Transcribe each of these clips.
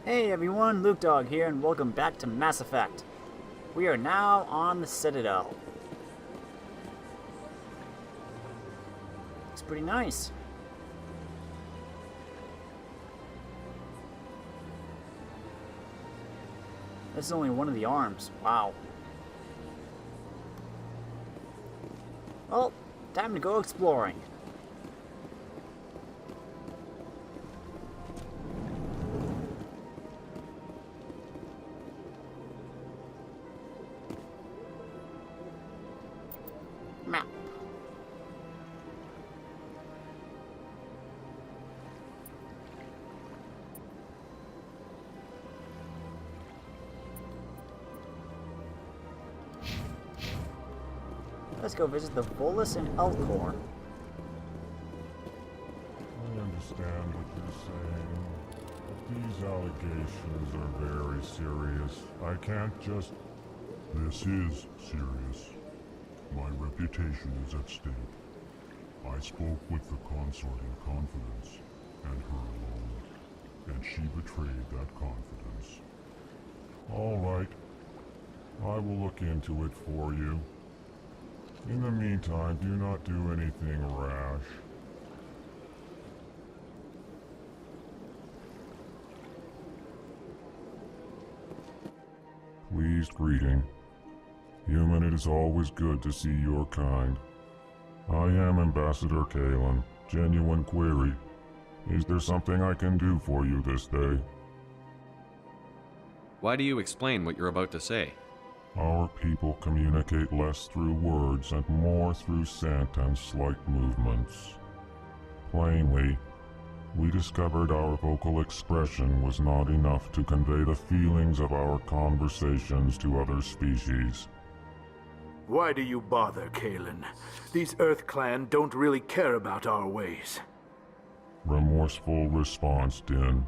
Hey everyone, Luke Dog here, and welcome back to Mass Effect. We are now on the Citadel. It's pretty nice. This is only one of the arms. Wow. Well, time to go exploring. Map. Let's go visit the Volus and Elcor. I understand what you're saying, but these allegations are very serious. I can't just... This is serious. My reputation is at stake. I spoke with the consort in confidence, and her alone, and she betrayed that confidence. All right. I will look into it for you. In the meantime, do not do anything rash. Pleased greeting. Human, it is always good to see your kind. I am Ambassador Kalen. Genuine query. Is there something I can do for you this day? Why do you explain what you're about to say? Our people communicate less through words and more through scent and slight movements. Plainly, we discovered our vocal expression was not enough to convey the feelings of our conversations to other species. Why do you bother, Kalen? These Earth Clan don't really care about our ways. Remorseful response, Din.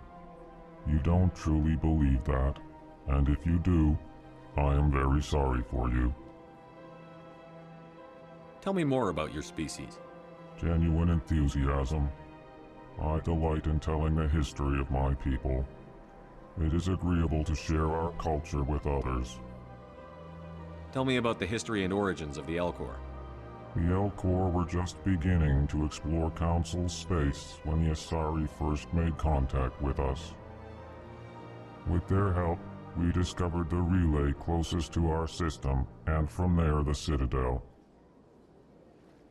You don't truly believe that, and if you do, I am very sorry for you. Tell me more about your species. Genuine enthusiasm. I delight in telling the history of my people. It is agreeable to share our culture with others. Tell me about the history and origins of the Elcor. The Elcor were just beginning to explore Council space when the Asari first made contact with us. With their help, we discovered the relay closest to our system, and from there the Citadel.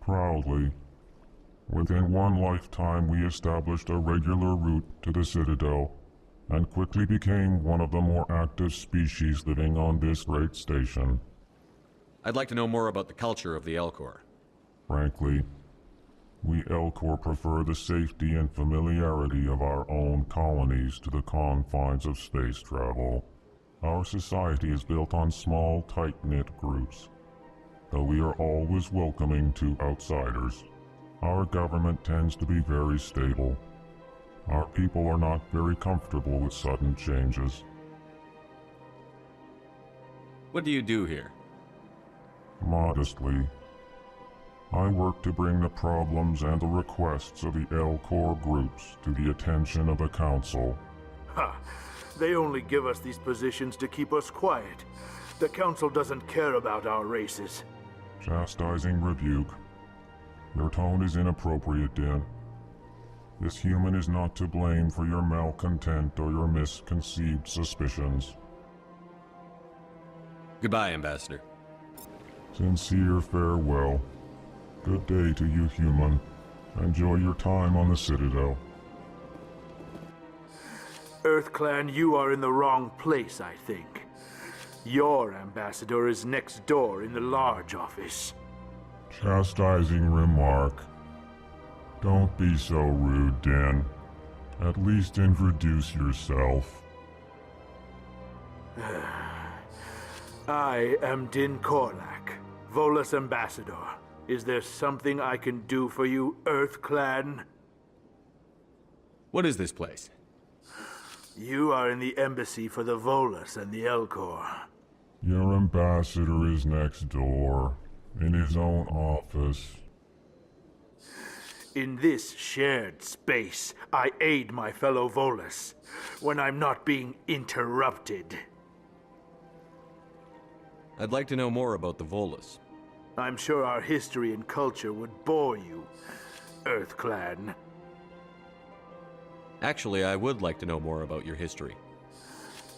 Proudly, within one lifetime we established a regular route to the Citadel, and quickly became one of the more active species living on this great station. I'd like to know more about the culture of the Elcor. Frankly, we Elcor prefer the safety and familiarity of our own colonies to the confines of space travel. Our society is built on small, tight-knit groups, though we are always welcoming to outsiders. Our government tends to be very stable. Our people are not very comfortable with sudden changes. What do you do here? Modestly, I work to bring the problems and the requests of the Elcor groups to the attention of the Council. Ha! They only give us these positions to keep us quiet. The Council doesn't care about our races. Chastising rebuke. Your tone is inappropriate, Din. This human is not to blame for your malcontent or your misconceived suspicions. Goodbye, Ambassador. Sincere farewell. Good day to you, human. Enjoy your time on the Citadel. Earth Clan, you are in the wrong place, I think. Your ambassador is next door in the large office. Chastising remark. Don't be so rude, Din. At least introduce yourself. I am Din Korlak, Volus Ambassador. Is there something I can do for you, Earth Clan? What is this place? You are in the embassy for the Volus and the Elcor. Your ambassador is next door, in his own office. In this shared space, I aid my fellow Volus when I'm not being interrupted. I'd like to know more about the Volus. I'm sure our history and culture would bore you, Earth Clan. Actually, I would like to know more about your history.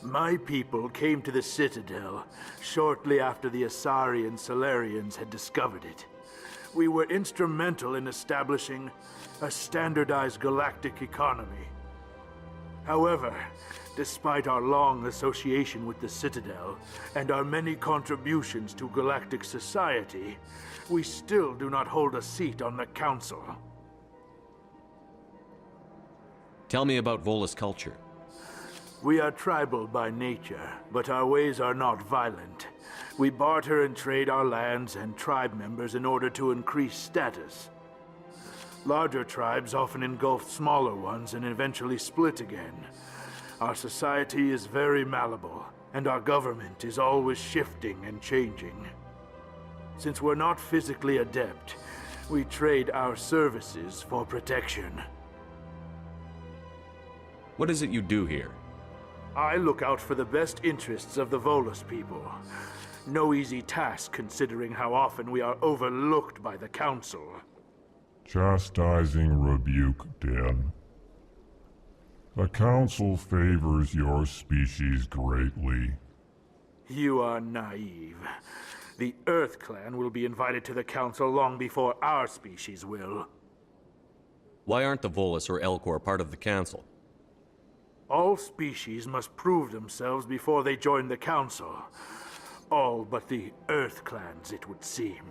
My people came to the Citadel shortly after the Asari and Solarians had discovered it. We were instrumental in establishing a standardized galactic economy. However, despite our long association with the Citadel and our many contributions to galactic society, we still do not hold a seat on the Council. Tell me about Volus culture. We are tribal by nature, but our ways are not violent. We barter and trade our lands and tribe members in order to increase status. Larger tribes often engulf smaller ones and eventually split again. Our society is very malleable, and our government is always shifting and changing. Since we're not physically adept, we trade our services for protection. What is it you do here? I look out for the best interests of the Volus people. No easy task considering how often we are overlooked by the Council. Chastising rebuke, Den. The Council favors your species greatly. You are naive. The Earth Clan will be invited to the Council long before our species will. Why aren't the Volus or Elcor part of the Council? All species must prove themselves before they join the Council. All but the Earth Clans, it would seem.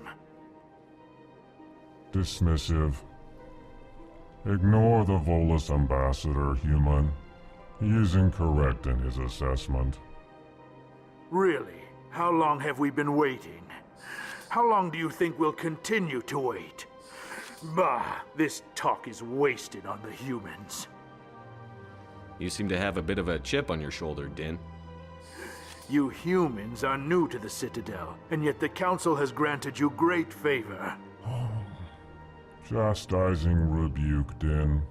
Dismissive. Ignore the Volus ambassador, human. He is incorrect in his assessment. Really? How long have we been waiting? How long do you think we'll continue to wait? Bah, this talk is wasted on the humans. You seem to have a bit of a chip on your shoulder, Din. You humans are new to the Citadel, and yet the Council has granted you great favor. Chastising rebuke, Din.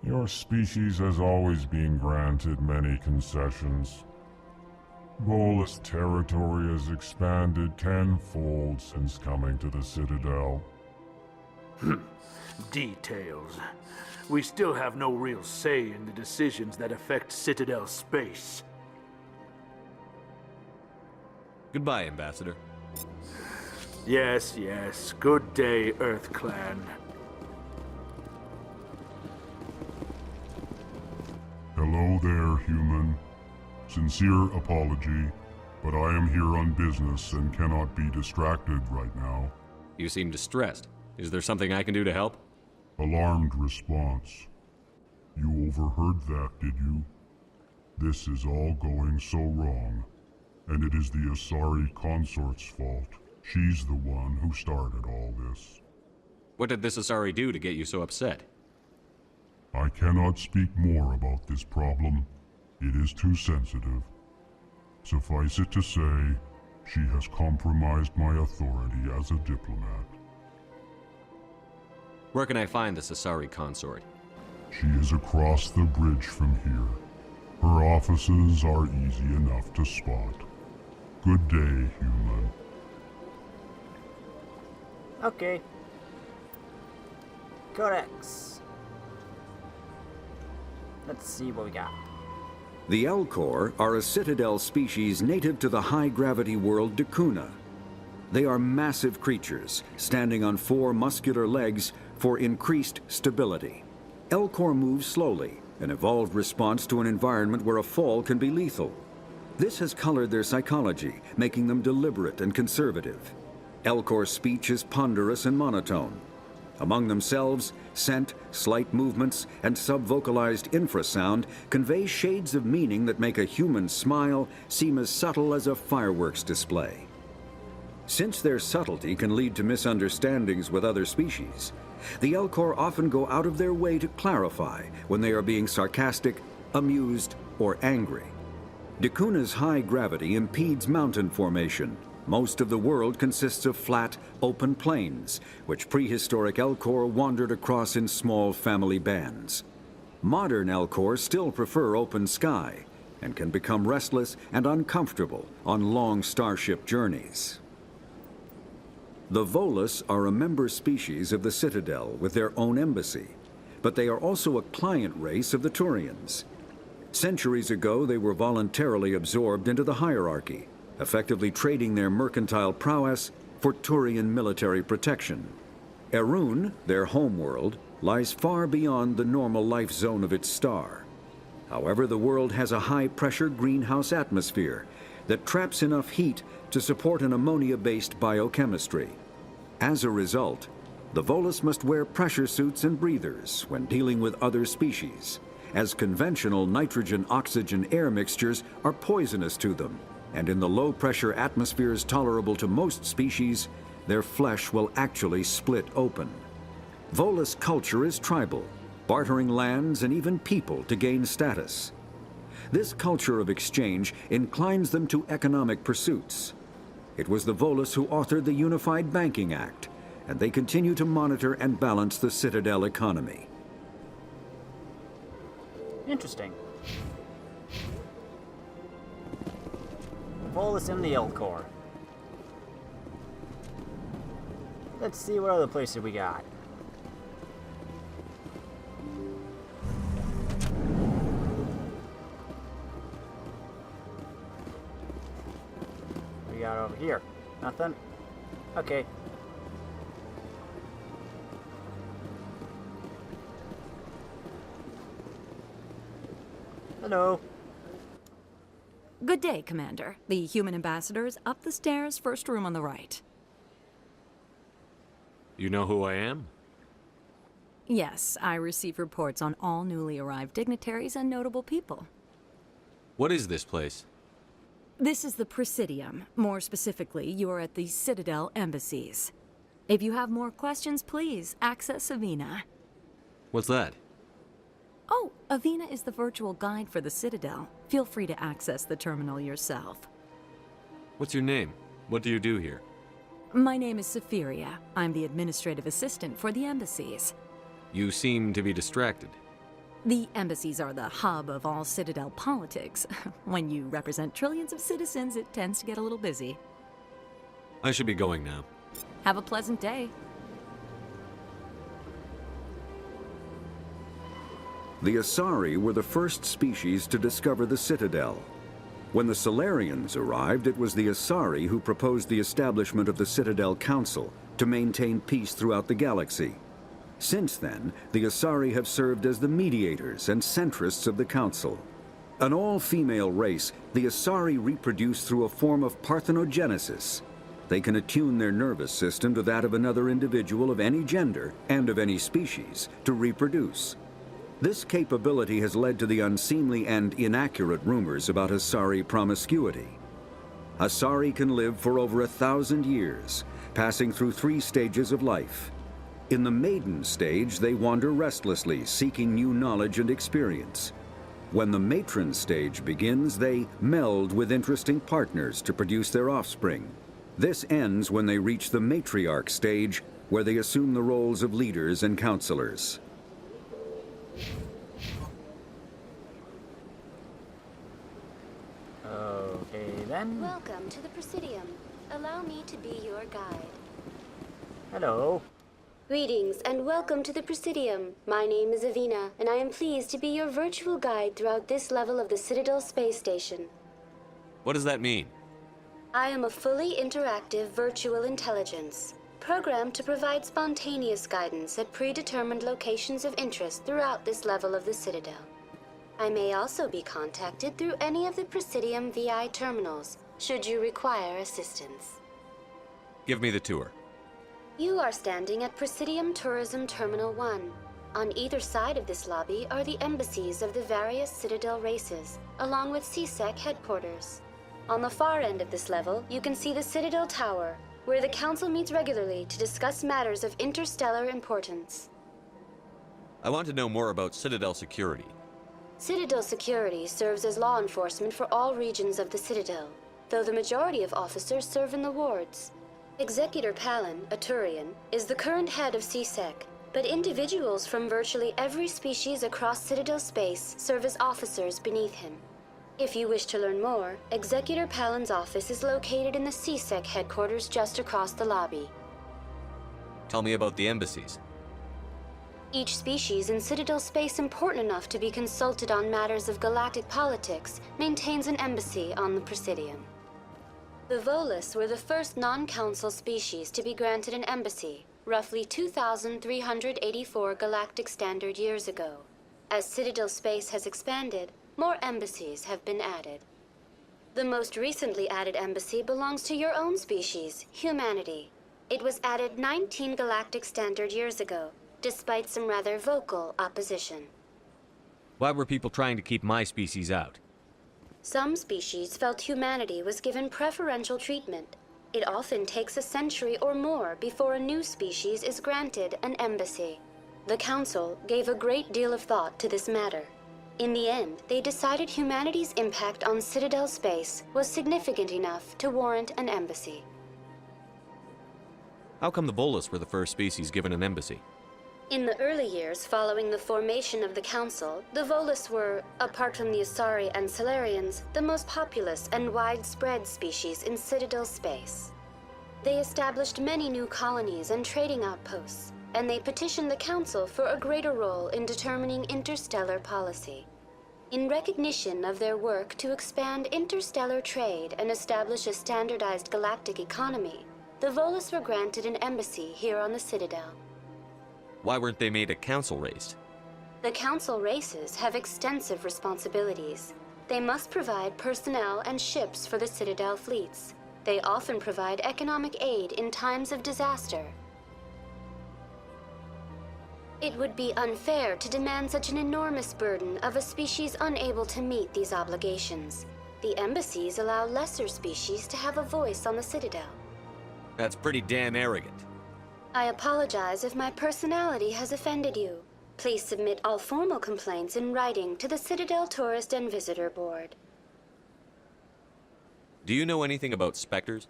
Your species has always been granted many concessions. Volus territory has expanded tenfold since coming to the Citadel. Details. We still have no real say in the decisions that affect Citadel space. Goodbye, Ambassador. Yes, yes. Good day, Earth Clan. Hello there, human. Sincere apology, but I am here on business and cannot be distracted right now. You seem distressed. Is there something I can do to help? Alarmed response. You overheard that, did you? This is all going so wrong, and it is the Asari consort's fault. She's the one who started all this. What did this Asari do to get you so upset? I cannot speak more about this problem. It is too sensitive. Suffice it to say, she has compromised my authority as a diplomat. Where can I find this Asari consort? She is across the bridge from here. Her offices are easy enough to spot. Good day, human. Okay. Codex. Let's see what we got. The Elcor are a Citadel species native to the high-gravity world Dakuna. They are massive creatures, standing on 4 muscular legs for increased stability. Elcor moves slowly, an evolved response to an environment where a fall can be lethal. This has colored their psychology, making them deliberate and conservative. Elcor's speech is ponderous and monotone. Among themselves, scent, slight movements, and sub-vocalized infrasound convey shades of meaning that make a human smile seem as subtle as a fireworks display. Since their subtlety can lead to misunderstandings with other species, the Elcor often go out of their way to clarify when they are being sarcastic, amused, or angry. Dakuna's high gravity impedes mountain formation, Most of the world consists of flat, open plains, which prehistoric Elcor wandered across in small family bands. Modern Elcor still prefer open sky, and can become restless and uncomfortable on long starship journeys. The Volus are a member species of the Citadel with their own embassy, but they are also a client race of the Turians. Centuries ago, they were voluntarily absorbed into the hierarchy, effectively trading their mercantile prowess for Turian military protection. Erun, their homeworld, lies far beyond the normal life zone of its star. However, the world has a high-pressure greenhouse atmosphere that traps enough heat to support an ammonia-based biochemistry. As a result, the Volus must wear pressure suits and breathers when dealing with other species, as conventional nitrogen-oxygen air mixtures are poisonous to them, and in the low-pressure atmospheres tolerable to most species, their flesh will actually split open. Volus culture is tribal, bartering lands and even people to gain status. This culture of exchange inclines them to economic pursuits. It was the Volus who authored the Unified Banking Act, and they continue to monitor and balance the Citadel economy. Interesting. Volus in the Elcor. Let's see what other places we got. We got over here. Nothing? Okay. Hello. Good day, Commander. The human ambassador is up the stairs, first room on the right. You know who I am? Yes, I receive reports on all newly arrived dignitaries and notable people. What is this place? This is the Presidium. More specifically, you are at the Citadel embassies. If you have more questions, please access Avina. What's that? Oh, Avina is the virtual guide for the Citadel. Feel free to access the terminal yourself. What's your name? What do you do here? My name is Saphiria. I'm the administrative assistant for the embassies. You seem to be distracted. The embassies are the hub of all Citadel politics. When you represent trillions of citizens, it tends to get a little busy. I should be going now. Have a pleasant day. The Asari were the first species to discover the Citadel. When the Solarians arrived, it was the Asari who proposed the establishment of the Citadel Council to maintain peace throughout the galaxy. Since then, the Asari have served as the mediators and centrists of the Council. An all-female race, the Asari reproduce through a form of parthenogenesis. They can attune their nervous system to that of another individual of any gender and of any species to reproduce. This capability has led to the unseemly and inaccurate rumors about Asari promiscuity. Asari can live for over 1,000 years, passing through 3 stages of life. In the maiden stage, they wander restlessly, seeking new knowledge and experience. When the matron stage begins, they meld with interesting partners to produce their offspring. This ends when they reach the matriarch stage, where they assume the roles of leaders and counselors. Okay then. Welcome to the Presidium. Allow me to be your guide. Hello. Greetings and welcome to the Presidium. My name is Avina, and I am pleased to be your virtual guide throughout this level of the Citadel space station. What does that mean? I am a fully interactive virtual intelligence, programmed to provide spontaneous guidance at predetermined locations of interest throughout this level of the Citadel. I may also be contacted through any of the Presidium VI terminals, should you require assistance. Give me the tour. You are standing at Presidium Tourism Terminal 1. On either side of this lobby are the embassies of the various Citadel races, along with CSEC headquarters. On the far end of this level, you can see the Citadel Tower, where the Council meets regularly to discuss matters of interstellar importance. I want to know more about Citadel security. Citadel security serves as law enforcement for all regions of the Citadel. though the majority of officers serve in the wards. Executor Palin, a Turian, is the current head of CSEC, but individuals from virtually every species across Citadel space serve as officers beneath him. If you wish to learn more, Executor Palin's office is located in the CSEC headquarters just across the lobby. Tell me about the embassies. Each species in Citadel space important enough to be consulted on matters of galactic politics maintains an embassy on the Presidium. The Volus were the first non-council species to be granted an embassy, roughly 2,384 galactic standard years ago. As Citadel space has expanded, more embassies have been added. The most recently added embassy belongs to your own species, humanity. It was added 19 galactic standard years ago, despite some rather vocal opposition. Why were people trying to keep my species out? Some species felt humanity was given preferential treatment. It often takes a century or more before a new species is granted an embassy. The Council gave a great deal of thought to this matter. In the end, they decided humanity's impact on Citadel space was significant enough to warrant an embassy. How come the Volus were the first species given an embassy? In the early years following the formation of the Council, the Volus were, apart from the Asari and Salarians, the most populous and widespread species in Citadel space. They established many new colonies and trading outposts, and they petitioned the Council for a greater role in determining interstellar policy. In recognition of their work to expand interstellar trade and establish a standardized galactic economy, the Volus were granted an embassy here on the Citadel. Why weren't they made a council race? The Council races have extensive responsibilities. They must provide personnel and ships for the Citadel fleets. They often provide economic aid in times of disaster. It would be unfair to demand such an enormous burden of a species unable to meet these obligations. The embassies allow lesser species to have a voice on the Citadel. That's pretty damn arrogant. I apologize if my personality has offended you. Please submit all formal complaints in writing to the Citadel Tourist and Visitor Board. Do you know anything about specters?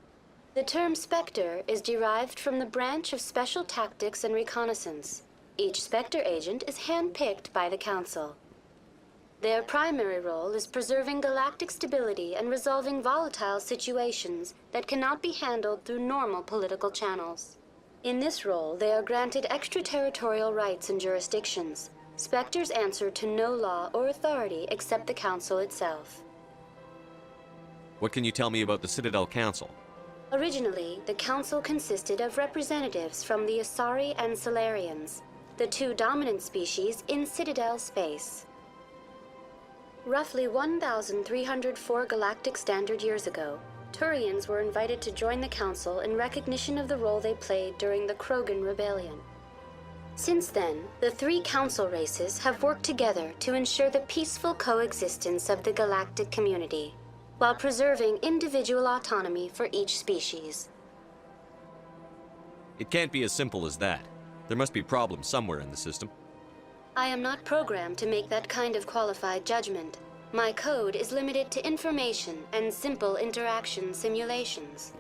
The term Spectre is derived from the branch of Special Tactics and Reconnaissance. Each Spectre agent is handpicked by the Council. Their primary role is preserving galactic stability and resolving volatile situations that cannot be handled through normal political channels. In this role, they are granted extraterritorial rights and jurisdictions. Spectres answer to no law or authority except the Council itself. What can you tell me about the Citadel Council? Originally, the Council consisted of representatives from the Asari and Salarians, the two dominant species in Citadel space. Roughly 1,304 galactic standard years ago, Turians were invited to join the Council in recognition of the role they played during the Krogan Rebellion. Since then, the three Council races have worked together to ensure the peaceful coexistence of the galactic community, while preserving individual autonomy for each species. It can't be as simple as that. There must be problems somewhere in the system. I am not programmed to make that kind of qualified judgment. My code is limited to information and simple interaction simulations.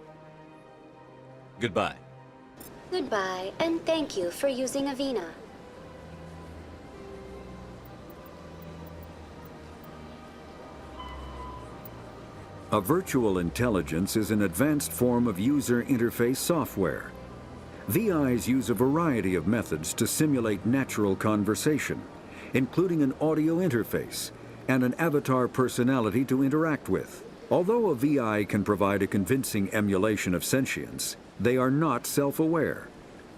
Goodbye. Goodbye, and thank you for using Avena. A virtual intelligence is an advanced form of user interface software. VIs use a variety of methods to simulate natural conversation, including an audio interface and an avatar personality to interact with. Although a VI can provide a convincing emulation of sentience, they are not self-aware,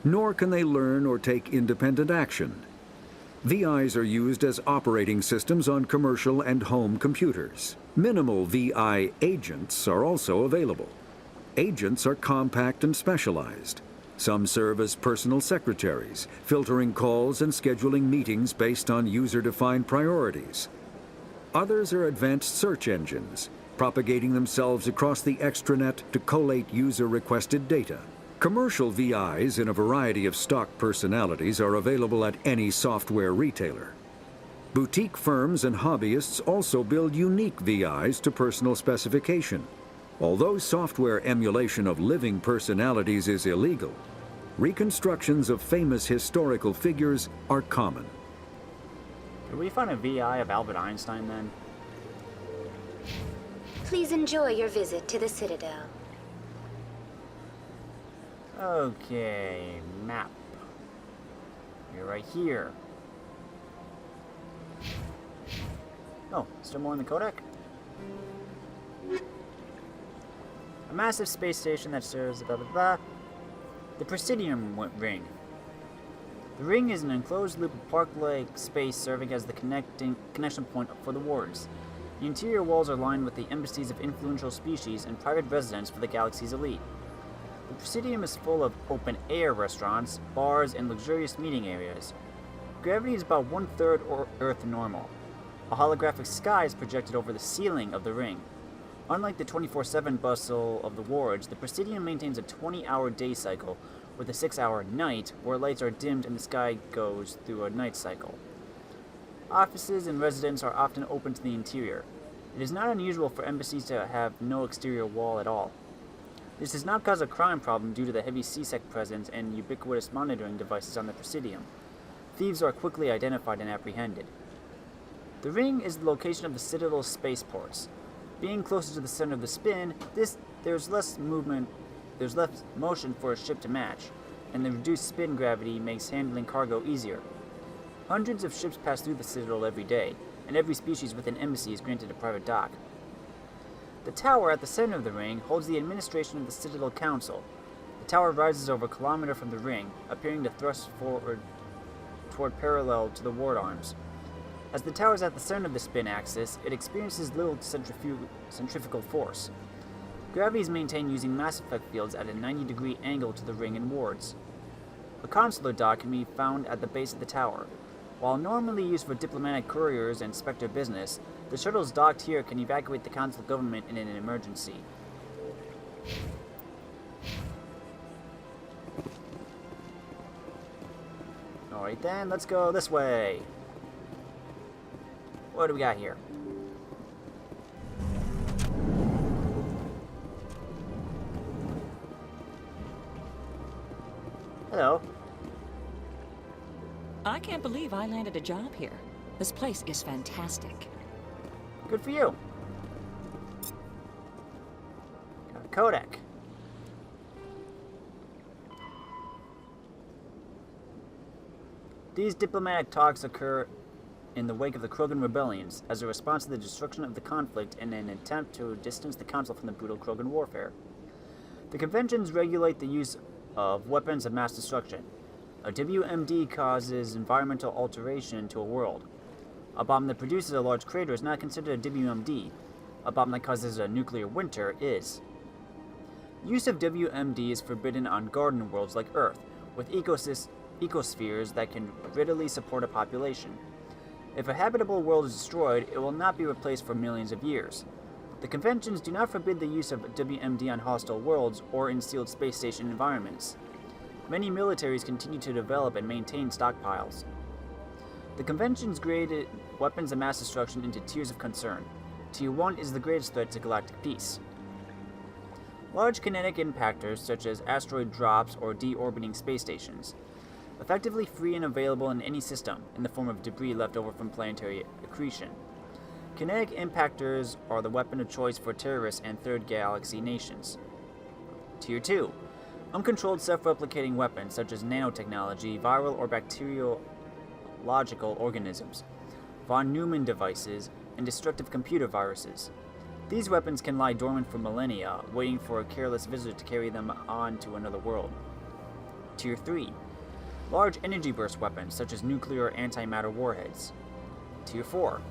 nor can they learn or take independent action. VIs are used as operating systems on commercial and home computers. Minimal VI agents are also available. Agents are compact and specialized. Some serve as personal secretaries, filtering calls and scheduling meetings based on user-defined priorities. Others are advanced search engines, propagating themselves across the extranet to collate user-requested data. Commercial VIs in a variety of stock personalities are available at any software retailer. Boutique firms and hobbyists also build unique VIs to personal specification. Although software emulation of living personalities is illegal, reconstructions of famous historical figures are common. Did we find a VI of Albert Einstein then? Please enjoy your visit to the Citadel. Okay, map. You're right here. Oh, still more in the codec? A massive space station that serves blah blah blah. The Presidium ring. The ring is an enclosed loop of park-like space serving as the connection point for the wards. The interior walls are lined with the embassies of influential species and private residence for the galaxy's elite. The Presidium is full of open-air restaurants, bars, and luxurious meeting areas. Gravity is about 1/3 Earth normal. A holographic sky is projected over the ceiling of the ring. Unlike the 24/7 bustle of the wards, the Presidium maintains a 20-hour day cycle with a 6-hour night where lights are dimmed and the sky goes through a night cycle. Offices and residents are often open to the interior. It is not unusual for embassies to have no exterior wall at all. This does not cause a crime problem due to the heavy CSEC presence and ubiquitous monitoring devices on the Presidium. Thieves are quickly identified and apprehended. The ring is the location of the Citadel's spaceports. Being closer to the center of the spin, there's less motion for a ship to match, and the reduced spin gravity makes handling cargo easier. Hundreds of ships pass through the Citadel every day, and every species with an embassy is granted a private dock. The tower at the center of the ring holds the administration of the Citadel Council. The tower rises over a kilometer from the ring, appearing to thrust forward toward parallel to the ward arms. As the tower is at the center of the spin axis, it experiences little centrifugal force. Gravity is maintained using mass effect fields at a 90-degree angle to the ring and wards. A consular dock can be found at the base of the tower. While normally used for diplomatic couriers and Spectre business, the shuttles docked here can evacuate the consular government in an emergency. Alright then, let's go this way. What do we got here? Hello. I can't believe I landed a job here. This place is fantastic. Good for you. Got a codec. These diplomatic talks occur in the wake of the Krogan rebellions, as a response to the destruction of the conflict and an attempt to distance the Council from the brutal Krogan warfare. The conventions regulate the use of weapons of mass destruction. A WMD causes environmental alteration to a world. A bomb that produces a large crater is not considered a WMD. A bomb that causes a nuclear winter is. Use of WMD is forbidden on garden worlds like Earth, with ecospheres that can readily support a population. If a habitable world is destroyed, it will not be replaced for millions of years. The conventions do not forbid the use of WMD on hostile worlds or in sealed space station environments. Many militaries continue to develop and maintain stockpiles. The conventions graded weapons of mass destruction into tiers of concern. Tier 1 is the greatest threat to galactic peace. Large kinetic impactors, such as asteroid drops or deorbiting space stations. Effectively free and available in any system, in the form of debris left over from planetary accretion. Kinetic impactors are the weapon of choice for terrorists and third galaxy nations. Tier 2. Uncontrolled self-replicating weapons such as nanotechnology, viral or bacteriological organisms, von Neumann devices, and destructive computer viruses. These weapons can lie dormant for millennia, waiting for a careless visitor to carry them on to another world. Tier 3. Large energy burst weapons such as nuclear or antimatter warheads. Tier 4.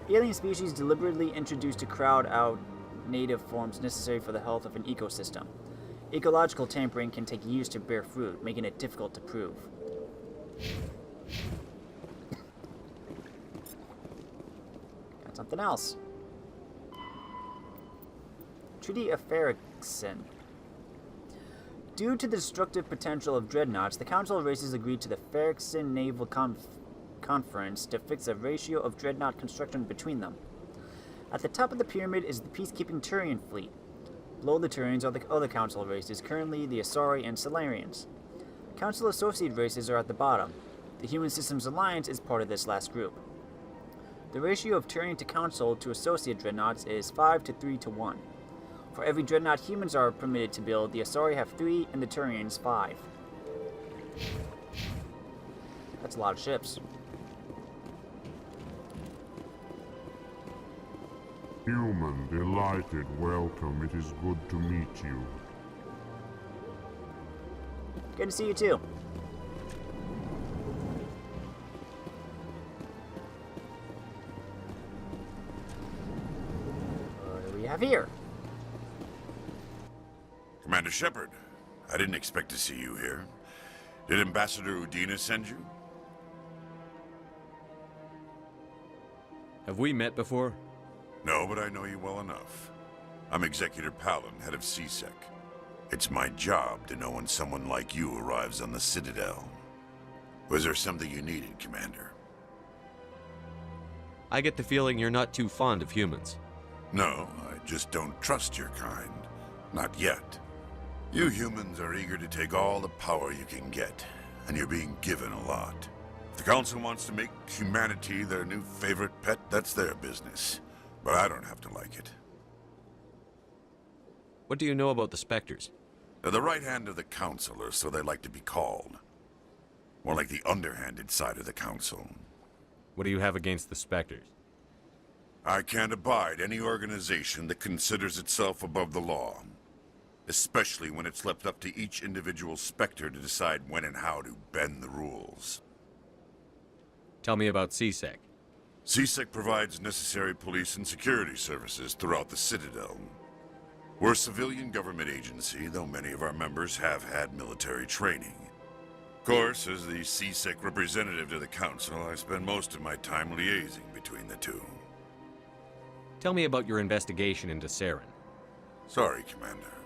Alien species deliberately introduced to crowd out native forms necessary for the health of an ecosystem. Ecological tampering can take years to bear fruit, making it difficult to prove. Got something else. Treaty of Ferrixon. Due to the destructive potential of dreadnoughts, the Council of Races agreed to the Ferrixon Naval Conference to fix a ratio of dreadnought construction between them. At the top of the pyramid is the peacekeeping Turian fleet. Below the Turians are the other Council races, currently the Asari and Solarians. Council associate races are at the bottom. The Human Systems Alliance is part of this last group. The ratio of Turian to Council to associate dreadnoughts is 5 to 3 to 1. For every dreadnought humans are permitted to build, the Asari have 3 and the Turians 5. That's a lot of ships. Human, delighted, welcome. It is good to meet you. Good to see you too. What do we have here? Commander Shepard, I didn't expect to see you here. Did Ambassador Udina send you? Have we met before? No, but I know you well enough. I'm Executor Palin, head of CSEC. It's my job to know when someone like you arrives on the Citadel. Was there something you needed, Commander? I get the feeling you're not too fond of humans. No, I just don't trust your kind. Not yet. You humans are eager to take all the power you can get, and you're being given a lot. If the Council wants to make humanity their new favorite pet, that's their business. But I don't have to like it. What do you know about the Spectres? They're the right hand of the Council, or so they like to be called. More like the underhanded side of the Council. What do you have against the Spectres? I can't abide any organization that considers itself above the law. Especially when it's left up to each individual Spectre to decide when and how to bend the rules. Tell me about CSEC. CSEC provides necessary police and security services throughout the Citadel. We're a civilian government agency, though many of our members have had military training. Of course, as the CSEC representative to the Council, I spend most of my time liaising between the two. Tell me about your investigation into Saren. Sorry, Commander.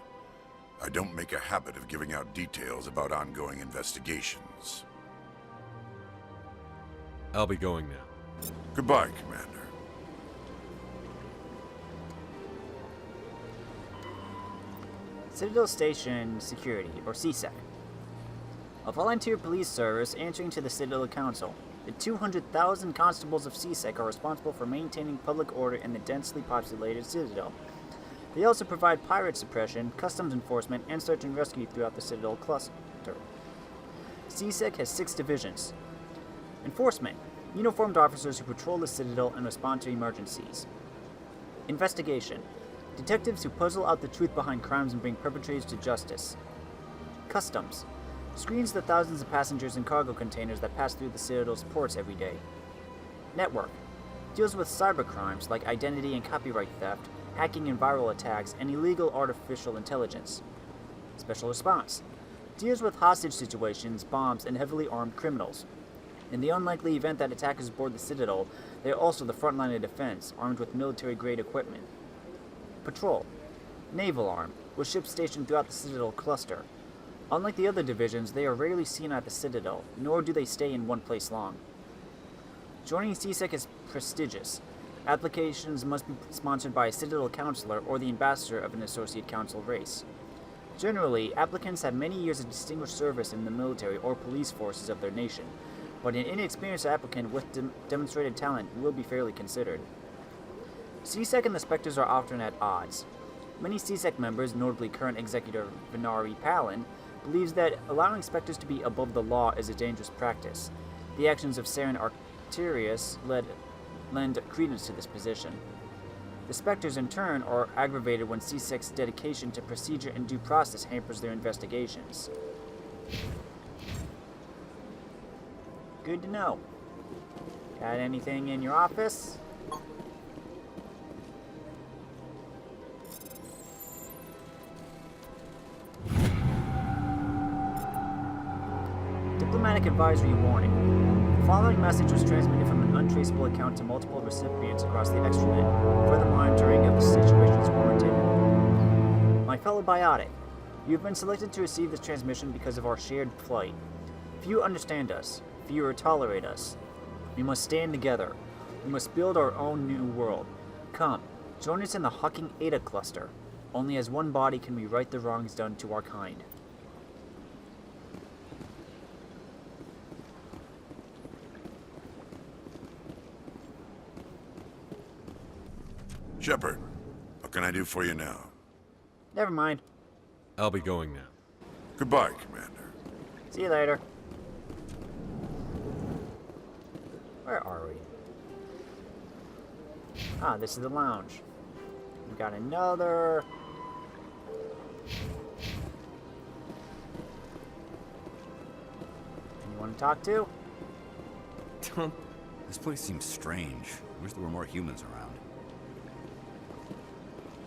I don't make a habit of giving out details about ongoing investigations. I'll be going now. Goodbye, Commander. Citadel Station Security, or CSEC. A volunteer police service answering to the Citadel Council. The 200,000 constables of CSEC are responsible for maintaining public order in the densely populated Citadel. They also provide pirate suppression, customs enforcement, and search and rescue throughout the Citadel cluster. CSEC has 6 divisions. Enforcement. Uniformed officers who patrol the Citadel and respond to emergencies. Investigation. Detectives who puzzle out the truth behind crimes and bring perpetrators to justice. Customs. Screens the thousands of passengers and cargo containers that pass through the Citadel's ports every day. Network. Deals with cybercrimes like identity and copyright theft, hacking and viral attacks, and illegal artificial intelligence. Special Response. Deals with hostage situations, bombs, and heavily armed criminals. In the unlikely event that attackers board the Citadel, they are also the front line of defense, armed with military-grade equipment. Patrol. Naval arm, with ships stationed throughout the Citadel cluster. Unlike the other divisions, they are rarely seen at the Citadel, nor do they stay in one place long. Joining CSEC is prestigious. Applications must be sponsored by a Citadel counselor or the ambassador of an associate council race. Generally, applicants have many years of distinguished service in the military or police forces of their nation, but an inexperienced applicant with demonstrated talent will be fairly considered. CSEC and the Spectres are often at odds. Many CSEC members, notably current Executive Venari Palin, believes that allowing Spectres to be above the law is a dangerous practice. The actions of Saren Arcturus lend credence to this position. The Spectres, in turn, are aggravated when CSEC's dedication to procedure and due process hampers their investigations. Good to know. Got anything in your office? Diplomatic advisory warning. The following message was transmitted from an untraceable account to multiple recipients across the extranet. Further monitoring of the situation is warranted. My fellow biotic, you have been selected to receive this transmission because of our shared plight. Few understand us. Fewer tolerate us. We must stand together. We must build our own new world. Come, join us in the Hawking Eta cluster. Only as one body can we right the wrongs done to our kind. Shepard, what can I do for you now? Never mind. I'll be going now. Goodbye, Commander. See you later. Where are we? Ah, this is the lounge. We've got another... Anyone to talk to? This place seems strange. I wish there were more humans around.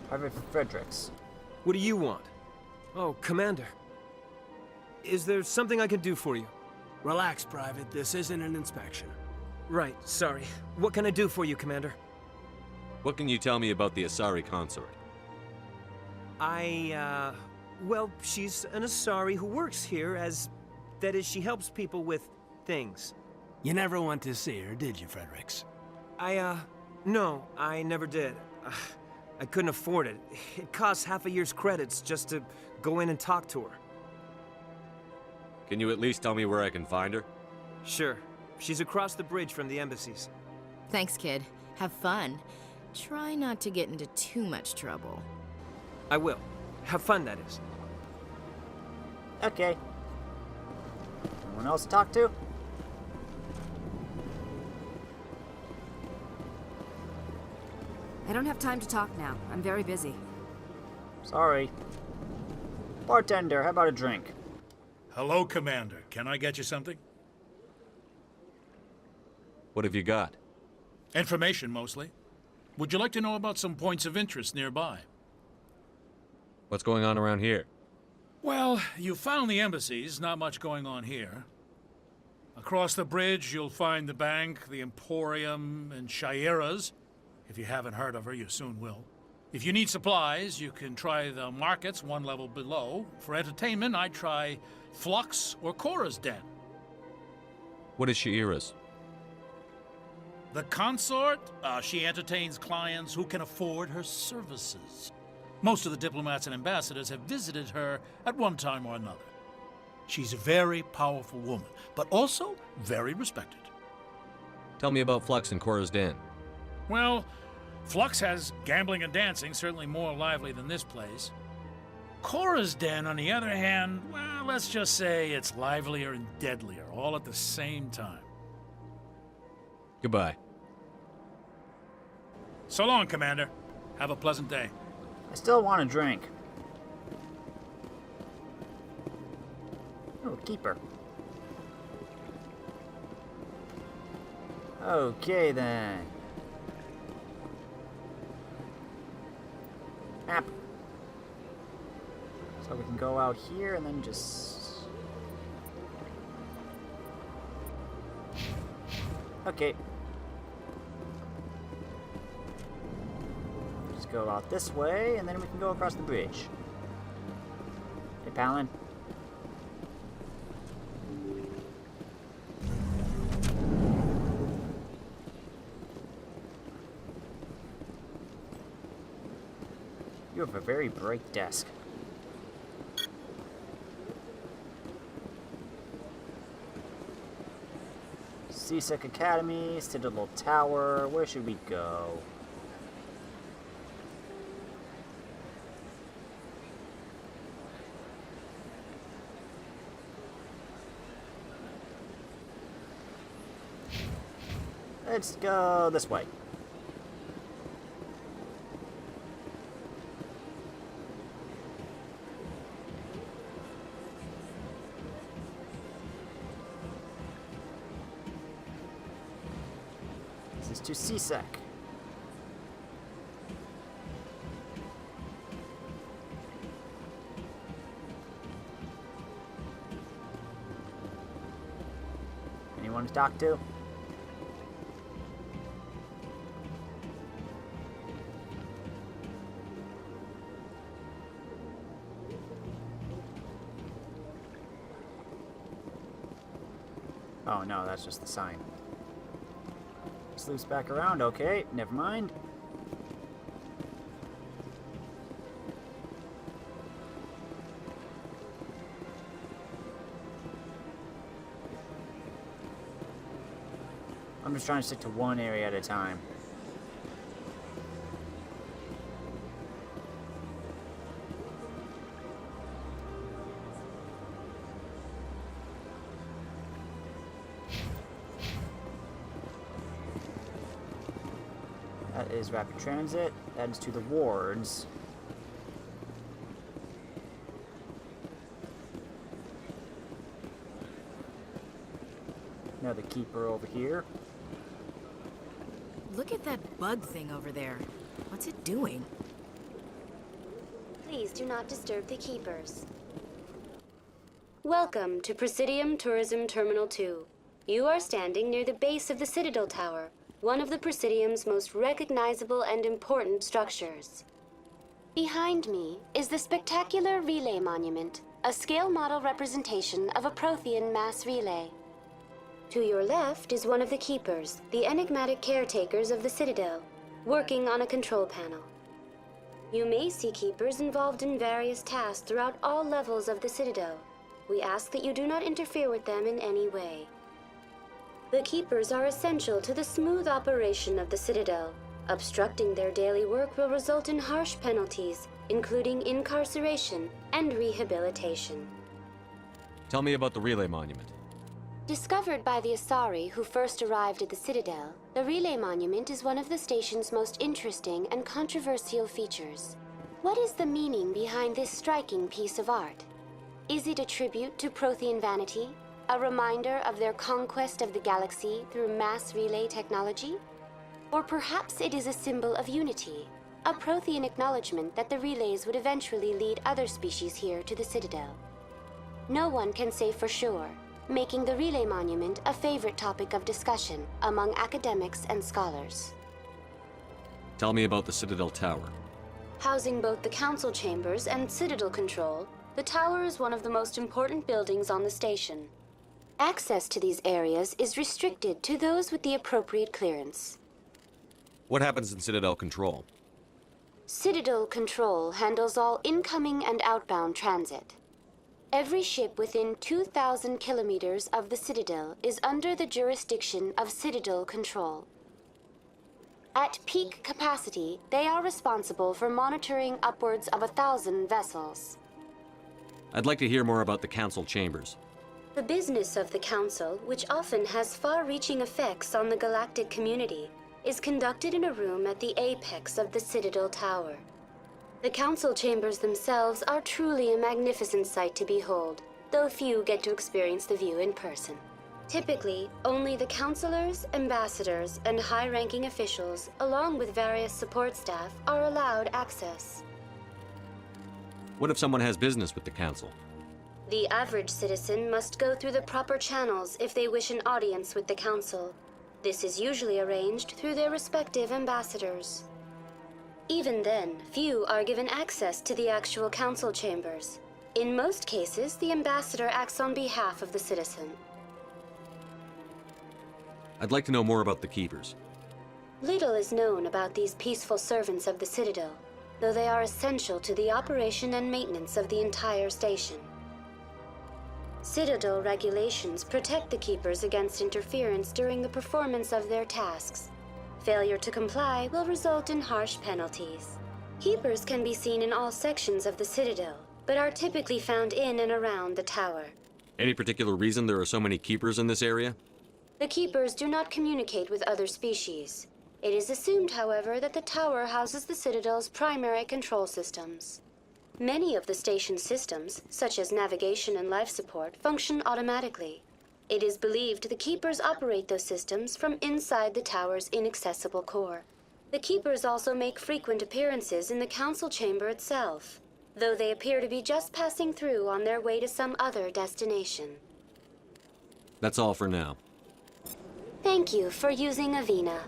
Private Fredericks. What do you want? Oh, Commander. Is there something I can do for you? Relax, Private. This isn't an inspection. Right, sorry. What can I do for you, Commander? What can you tell me about the Asari consort? Well, she's an Asari who works here as... That is, she helps people with things. You never went to see her, did you, Fredericks? No, I never did. I couldn't afford it. It costs half a year's credits just to go in and talk to her. Can you at least tell me where I can find her? Sure. She's across the bridge from the embassies. Thanks, kid. Have fun. Try not to get into too much trouble. I will. Have fun, that is. Okay. Anyone else to talk to? I don't have time to talk now. I'm very busy. Sorry. Bartender, how about a drink? Hello, Commander. Can I get you something? What have you got? Information, mostly. Would you like to know about some points of interest nearby? What's going on around here? Well, you found the embassies. Not much going on here. Across the bridge, you'll find the bank, the Emporium, and Shaira's. If you haven't heard of her, you soon will. If you need supplies, you can try the markets one level below. For entertainment, I'd try Flux or Cora's Den. What is Shaira's? The consort, she entertains clients who can afford her services. Most of the diplomats and ambassadors have visited her at one time or another. She's a very powerful woman, but also very respected. Tell me about Flux and Cora's Den. Well, Flux has gambling and dancing, certainly more lively than this place. Cora's Den, on the other hand, well, let's just say it's livelier and deadlier, all at the same time. Goodbye. So long, Commander. Have a pleasant day. I still want a drink. Oh, keeper. Okay, then. Map. So we can go out here and then just... Okay. Just go out this way, and then we can go across the bridge. Hey, Palin. You have a very bright desk. CSEC Academy, Citadel Tower, where should we go? Let's go this way. This is to CSEC. Anyone to talk to? Oh no, that's just the sign. This loops back around, okay, never mind. I'm just trying to stick to one area at a time. That is rapid transit. That is to the wards. Another keeper over here. Look at that bug thing over there. What's it doing? Please do not disturb the keepers. Welcome to Presidium Tourism Terminal 2. You are standing near the base of the Citadel Tower, one of the Presidium's most recognizable and important structures. Behind me is the spectacular Relay Monument, a scale model representation of a Prothean mass relay. To your left is one of the keepers, the enigmatic caretakers of the Citadel, working on a control panel. You may see keepers involved in various tasks throughout all levels of the Citadel. We ask that you do not interfere with them in any way. The keepers are essential to the smooth operation of the Citadel. Obstructing their daily work will result in harsh penalties, including incarceration and rehabilitation. Tell me about the Relay Monument. Discovered by the Asari who first arrived at the Citadel, the Relay Monument is one of the station's most interesting and controversial features. What is the meaning behind this striking piece of art? Is it a tribute to Prothean vanity? A reminder of their conquest of the galaxy through mass relay technology? Or perhaps it is a symbol of unity, a Prothean acknowledgement that the relays would eventually lead other species here to the Citadel. No one can say for sure, making the Relay Monument a favorite topic of discussion among academics and scholars. Tell me about the Citadel Tower. Housing both the council chambers and Citadel control, the tower is one of the most important buildings on the station. Access to these areas is restricted to those with the appropriate clearance. What happens in Citadel Control? Citadel Control handles all incoming and outbound transit. Every ship within 2,000 kilometers of the Citadel is under the jurisdiction of Citadel Control. At peak capacity, they are responsible for monitoring upwards of 1,000 vessels. I'd like to hear more about the Council Chambers. The business of the Council, which often has far-reaching effects on the galactic community, is conducted in a room at the apex of the Citadel Tower. The council chambers themselves are truly a magnificent sight to behold, though few get to experience the view in person. Typically, only the councilors, ambassadors, and high-ranking officials, along with various support staff, are allowed access. What if someone has business with the Council? The average citizen must go through the proper channels if they wish an audience with the council. This is usually arranged through their respective ambassadors. Even then, few are given access to the actual council chambers. In most cases, the ambassador acts on behalf of the citizen. I'd like to know more about the Keepers. Little is known about these peaceful servants of the Citadel, though they are essential to the operation and maintenance of the entire station. Citadel regulations protect the Keepers against interference during the performance of their tasks. Failure to comply will result in harsh penalties. Keepers can be seen in all sections of the Citadel, but are typically found in and around the tower. Any particular reason there are so many Keepers in this area? The Keepers do not communicate with other species. It is assumed, however, that the tower houses the Citadel's primary control systems. Many of the station's systems, such as navigation and life support, function automatically. It is believed the Keepers operate those systems from inside the tower's inaccessible core. The Keepers also make frequent appearances in the council chamber itself, though they appear to be just passing through on their way to some other destination. That's all for now. Thank you for using Avina.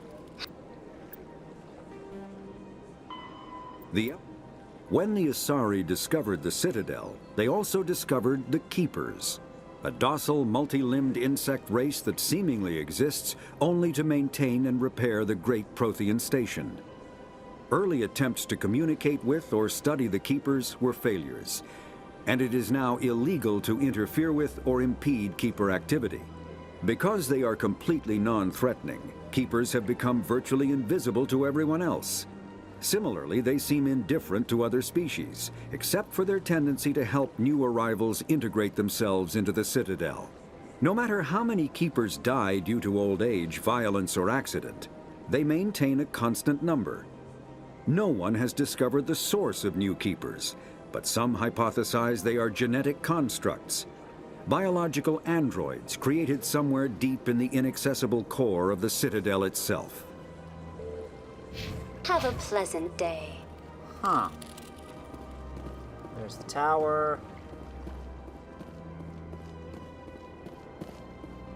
When the Asari discovered the Citadel, they also discovered the Keepers, a docile, multi-limbed insect race that seemingly exists only to maintain and repair the great Prothean station. Early attempts to communicate with or study the Keepers were failures, and it is now illegal to interfere with or impede Keeper activity. Because they are completely non-threatening, keepers have become virtually invisible to everyone else. Similarly, they seem indifferent to other species, except for their tendency to help new arrivals integrate themselves into the Citadel. No matter how many keepers die due to old age, violence, or accident, they maintain a constant number. No one has discovered the source of new keepers, but some hypothesize they are genetic constructs, biological androids created somewhere deep in the inaccessible core of the Citadel itself. Have a pleasant day. Huh. There's the tower.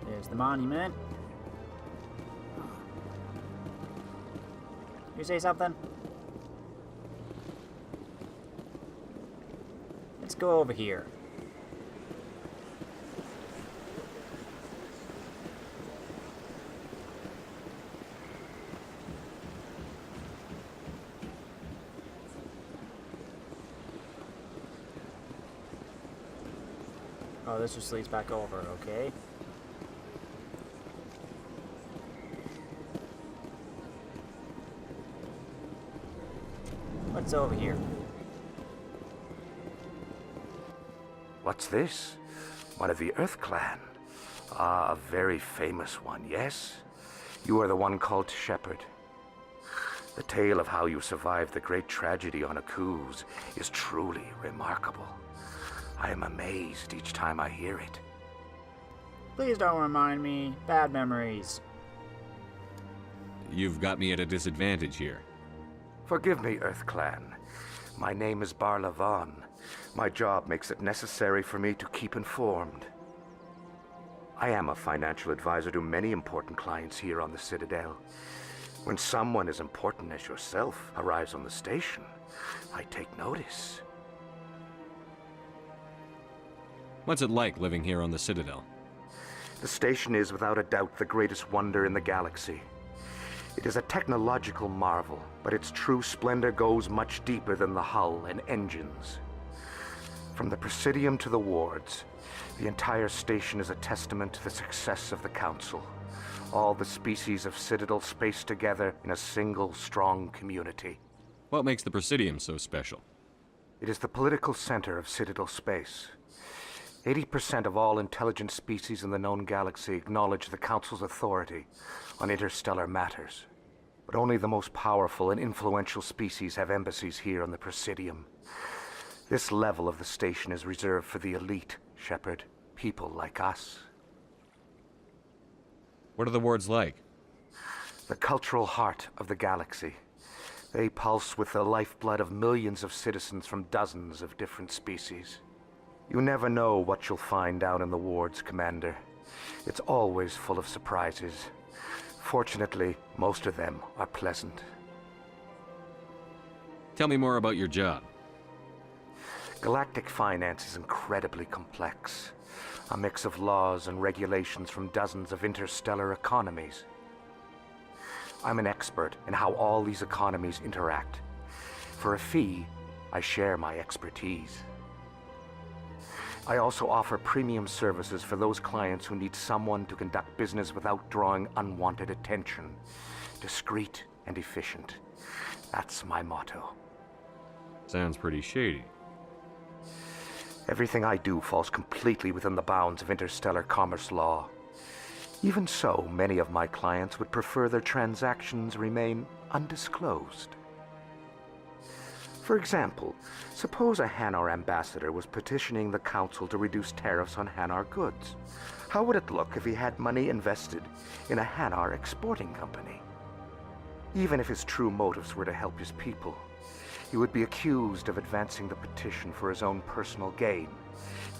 There's the monument. You say something? Let's go over here. Oh, this just leads back over, okay. What's over here? What's this? One of the Earth Clan. Ah, a very famous one, yes? You are the one called Shepard. The tale of how you survived the great tragedy on Akuz is truly remarkable. I am amazed each time I hear it. Please don't remind me. Bad memories. You've got me at a disadvantage here. Forgive me, Earth Clan. My name is Barla Vaughn. My job makes it necessary for me to keep informed. I am a financial advisor to many important clients here on the Citadel. When someone as important as yourself arrives on the station, I take notice. What's it like living here on the Citadel? The station is without a doubt the greatest wonder in the galaxy. It is a technological marvel, but its true splendor goes much deeper than the hull and engines. From the Presidium to the wards, the entire station is a testament to the success of the Council. All the species of Citadel spaced together in a single, strong community. What makes the Presidium so special? It is the political center of Citadel space. 80% of all intelligent species in the known galaxy acknowledge the Council's authority on interstellar matters. But only the most powerful and influential species have embassies here on the Presidium. This level of the station is reserved for the elite, Shepard. People like us. What are the wards like? The cultural heart of the galaxy. They pulse with the lifeblood of millions of citizens from dozens of different species. You never know what you'll find down in the wards, Commander. It's always full of surprises. Fortunately, most of them are pleasant. Tell me more about your job. Galactic finance is incredibly complex. A mix of laws and regulations from dozens of interstellar economies. I'm an expert in how all these economies interact. For a fee, I share my expertise. I also offer premium services for those clients who need someone to conduct business without drawing unwanted attention. Discreet and efficient. That's my motto. Sounds pretty shady. Everything I do falls completely within the bounds of interstellar commerce law. Even so, many of my clients would prefer their transactions remain undisclosed. For example, suppose a Hanar ambassador was petitioning the Council to reduce tariffs on Hanar goods. How would it look if he had money invested in a Hanar exporting company? Even if his true motives were to help his people, he would be accused of advancing the petition for his own personal gain.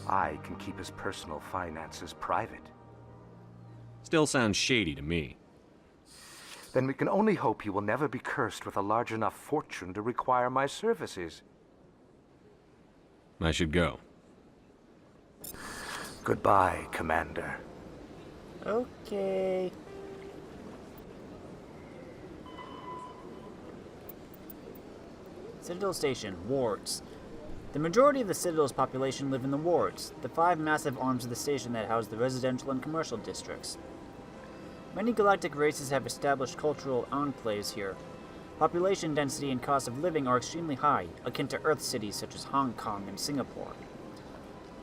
I can keep his personal finances private. Still sounds shady to me. Then we can only hope he will never be cursed with a large enough fortune to require my services. I should go. Goodbye, Commander. Okay. Citadel Station, wards. The majority of the Citadel's population live in the wards, the 5 massive arms of the station that house the residential and commercial districts. Many galactic races have established cultural enclaves here. Population density and cost of living are extremely high, akin to Earth cities such as Hong Kong and Singapore.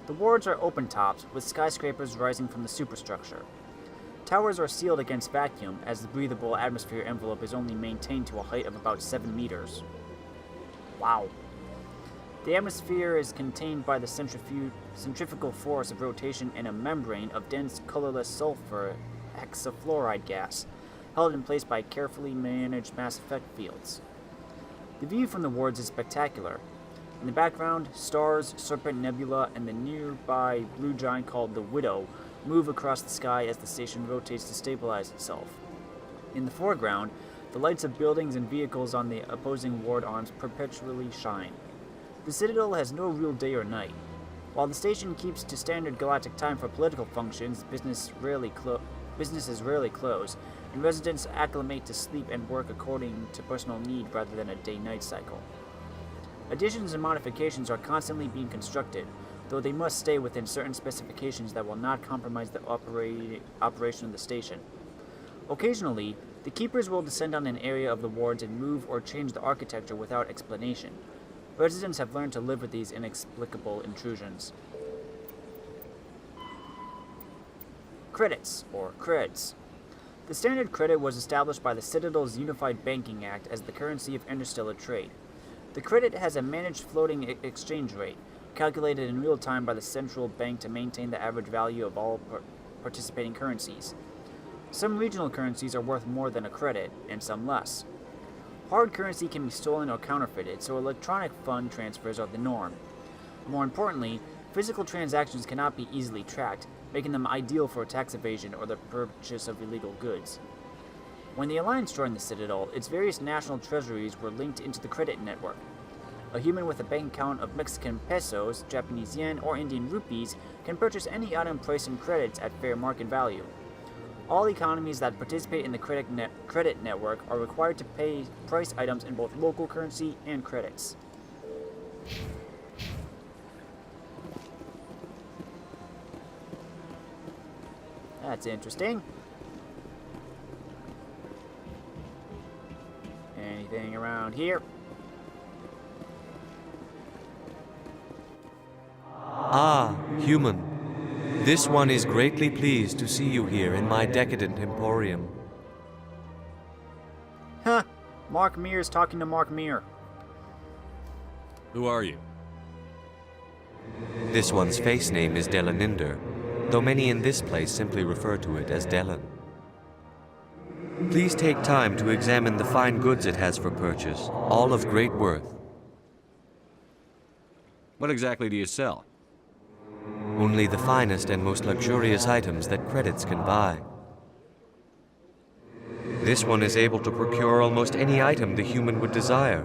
The wards are open-topped, with skyscrapers rising from the superstructure. Towers are sealed against vacuum, as the breathable atmosphere envelope is only maintained to a height of about 7 meters. Wow. The atmosphere is contained by the centrifugal force of rotation in a membrane of dense, colorless sulfur hexafluoride gas, held in place by carefully managed mass effect fields. The view from the wards is spectacular. In the background, stars, Serpent Nebula, and the nearby blue giant called the Widow move across the sky as the station rotates to stabilize itself. In the foreground, the lights of buildings and vehicles on the opposing ward arms perpetually shine. The Citadel has no real day or night. While the station keeps to standard galactic time for political functions, businesses rarely close, and residents acclimate to sleep and work according to personal need rather than a day-night cycle. Additions and modifications are constantly being constructed, though they must stay within certain specifications that will not compromise the operation of the station. Occasionally, the Keepers will descend on an area of the wards and move or change the architecture without explanation. Residents have learned to live with these inexplicable intrusions. Credits, or creds. The standard credit was established by the Citadel's Unified Banking Act as the currency of interstellar trade. The credit has a managed floating exchange rate, calculated in real time by the central bank to maintain the average value of all participating currencies. Some regional currencies are worth more than a credit, and some less. Hard currency can be stolen or counterfeited, so electronic fund transfers are the norm. More importantly, physical transactions cannot be easily tracked, making them ideal for tax evasion or the purchase of illegal goods. When the Alliance joined the Citadel, its various national treasuries were linked into the credit network. A human with a bank account of Mexican pesos, Japanese yen, or Indian rupees can purchase any item priced in credits at fair market value. All economies that participate in the credit network are required to price items in both local currency and credits. That's interesting. Anything around here? Ah, human. This one is greatly pleased to see you here in my decadent emporium. Huh. Mark Mear's talking to Mark Mear. Who are you? This one's face name is Delaninder, though many in this place simply refer to it as Delan. Please take time to examine the fine goods it has for purchase, all of great worth. What exactly do you sell? Only the finest and most luxurious items that credits can buy. This one is able to procure almost any item the human would desire,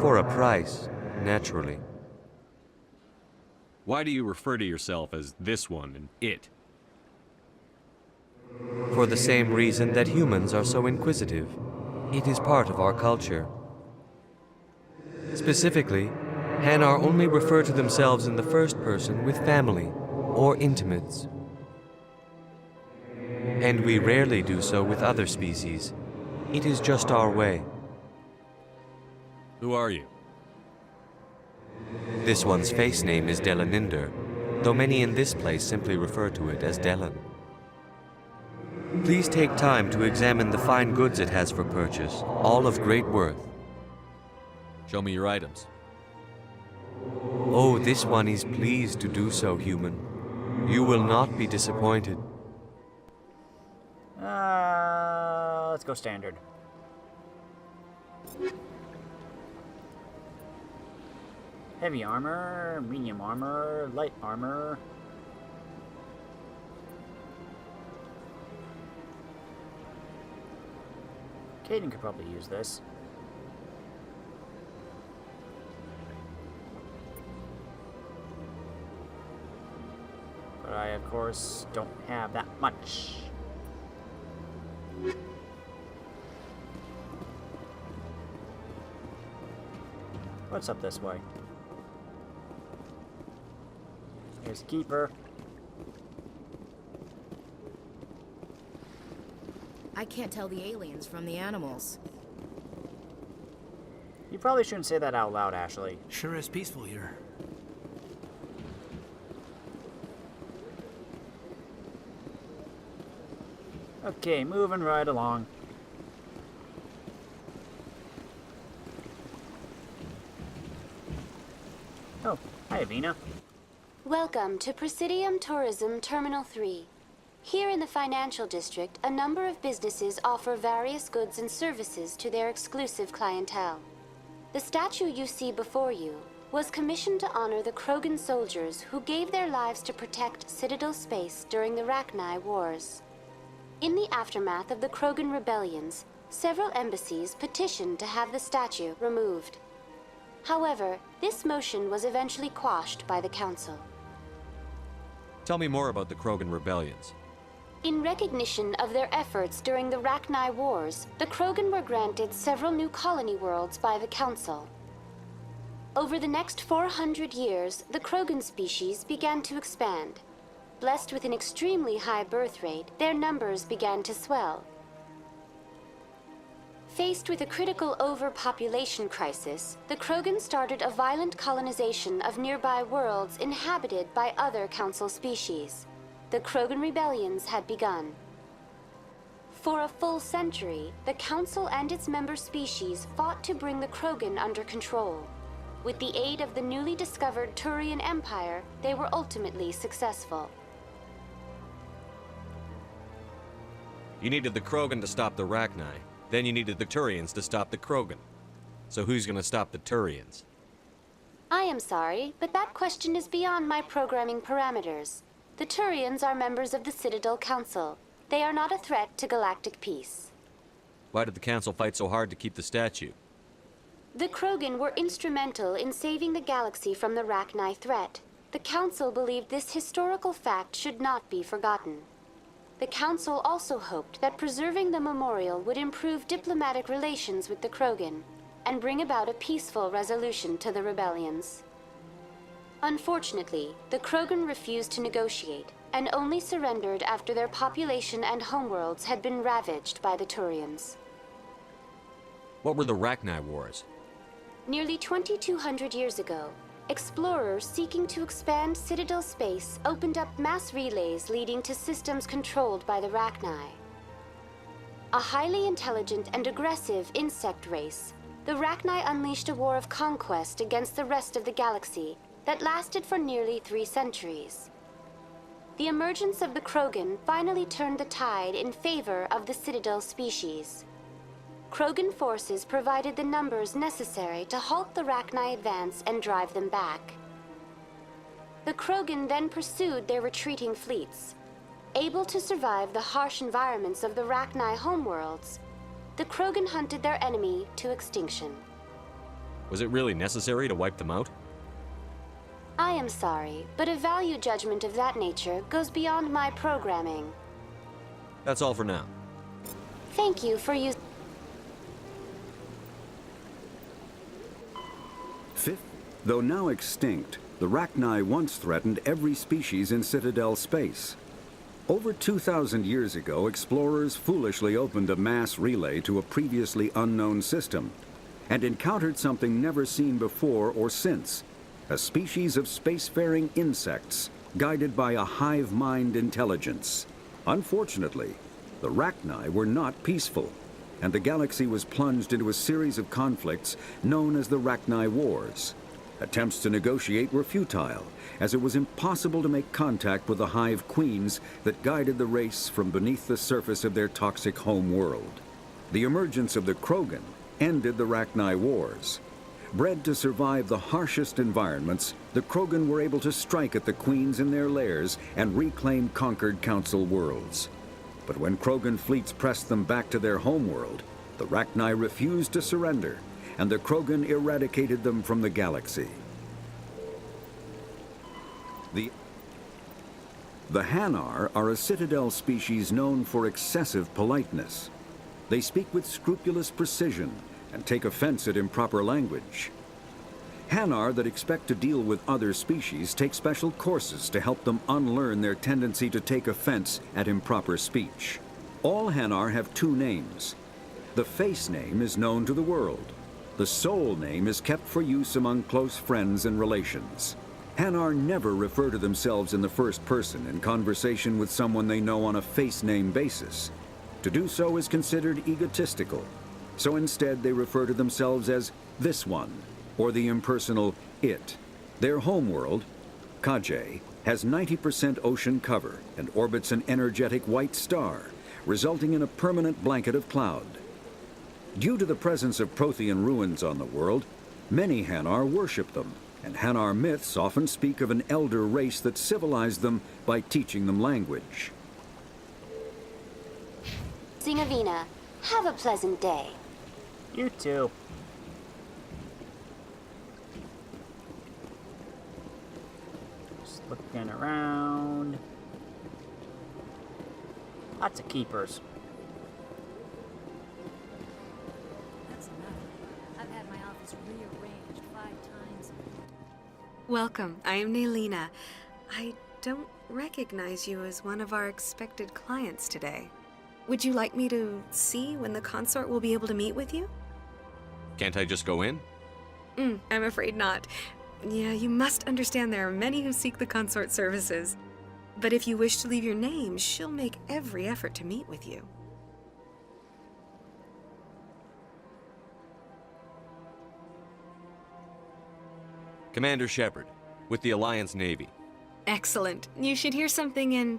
for a price, naturally. Why do you refer to yourself as this one and it? For the same reason that humans are so inquisitive. It is part of our culture. Specifically, Hanar only refer to themselves in the first person with family or intimates. And we rarely do so with other species. It is just our way. Who are you? This one's face name is Delaninder, though many in this place simply refer to it as Delan. Please take time to examine the fine goods it has for purchase, all of great worth. Show me your items. Oh, this one is pleased to do so, human. You will not be disappointed. Let's go standard. Heavy armor, medium armor, light armor. Caden could probably use this. But I, of course, don't have that much. What's up this way? There's a keeper. I can't tell the aliens from the animals. You probably shouldn't say that out loud, Ashley. Sure is peaceful here. Okay, moving right along. Oh, hi, Avina. Welcome to Presidium Tourism Terminal 3. Here in the financial district, a number of businesses offer various goods and services to their exclusive clientele. The statue you see before you was commissioned to honor the Krogan soldiers who gave their lives to protect Citadel space during the Rachni Wars. In the aftermath of the Krogan rebellions, several embassies petitioned to have the statue removed. However, this motion was eventually quashed by the Council. Tell me more about the Krogan rebellions. In recognition of their efforts during the Rachni Wars, the Krogan were granted several new colony worlds by the Council. Over the next 400 years, the Krogan species began to expand. Blessed with an extremely high birth rate, their numbers began to swell. Faced with a critical overpopulation crisis, the Krogan started a violent colonization of nearby worlds inhabited by other Council species. The Krogan rebellions had begun. For a full century, the Council and its member species fought to bring the Krogan under control. With the aid of the newly discovered Turian Empire, they were ultimately successful. You needed the Krogan to stop the Rachni. Then you needed the Turians to stop the Krogan. So who's gonna stop the Turians? I am sorry, but that question is beyond my programming parameters. The Turians are members of the Citadel Council. They are not a threat to galactic peace. Why did the Council fight so hard to keep the statue? The Krogan were instrumental in saving the galaxy from the Rachni threat. The Council believed this historical fact should not be forgotten. The Council also hoped that preserving the memorial would improve diplomatic relations with the Krogan and bring about a peaceful resolution to the rebellions. Unfortunately, the Krogan refused to negotiate and only surrendered after their population and homeworlds had been ravaged by the Turians. What were the Rachni Wars? Nearly 2,200 years ago, explorers seeking to expand Citadel space opened up mass relays leading to systems controlled by the Rachni. A highly intelligent and aggressive insect race, the Rachni unleashed a war of conquest against the rest of the galaxy that lasted for nearly 3 centuries. The emergence of the Krogan finally turned the tide in favor of the Citadel species. Krogan forces provided the numbers necessary to halt the Rachni advance and drive them back. The Krogan then pursued their retreating fleets. Able to survive the harsh environments of the Rachni homeworlds, the Krogan hunted their enemy to extinction. Was it really necessary to wipe them out? I am sorry, but a value judgment of that nature goes beyond my programming. That's all for now. Thank you for using... Fifth, though now extinct, the Rachni once threatened every species in Citadel space. Over 2,000 years ago, explorers foolishly opened a mass relay to a previously unknown system and encountered something never seen before or since. A species of spacefaring insects, guided by a hive mind intelligence. Unfortunately, the Rachni were not peaceful, and the galaxy was plunged into a series of conflicts known as the Rachni Wars. Attempts to negotiate were futile, as it was impossible to make contact with the hive queens that guided the race from beneath the surface of their toxic home world. The emergence of the Krogan ended the Rachni Wars. Bred to survive the harshest environments, the Krogan were able to strike at the queens in their lairs and reclaim conquered Council worlds. But when Krogan fleets pressed them back to their homeworld, the Rachni refused to surrender, and the Krogan eradicated them from the galaxy. The Hanar are a Citadel species known for excessive politeness. They speak with scrupulous precision and take offense at improper language. Hanar that expect to deal with other species take special courses to help them unlearn their tendency to take offense at improper speech. All Hanar have two names. The face name is known to the world. The soul name is kept for use among close friends and relations. Hanar never refer to themselves in the first person in conversation with someone they know on a face name basis. To do so is considered egotistical, so instead they refer to themselves as this one, or the impersonal it. Their homeworld, Kajay, has 90% ocean cover and orbits an energetic white star, resulting in a permanent blanket of cloud. Due to the presence of Prothean ruins on the world, many Hanar worship them, and Hanar myths often speak of an elder race that civilized them by teaching them language. Zingavina, have a pleasant day. You too. Just looking around. Lots of keepers. Welcome. I am Nelina. I don't recognize you as one of our expected clients today. Would you like me to see when the consort will be able to meet with you? Can't I just go in? I'm afraid not. Yeah, you must understand there are many who seek the consort services. But if you wish to leave your name, she'll make every effort to meet with you. Commander Shepard, with the Alliance Navy. Excellent. You should hear something in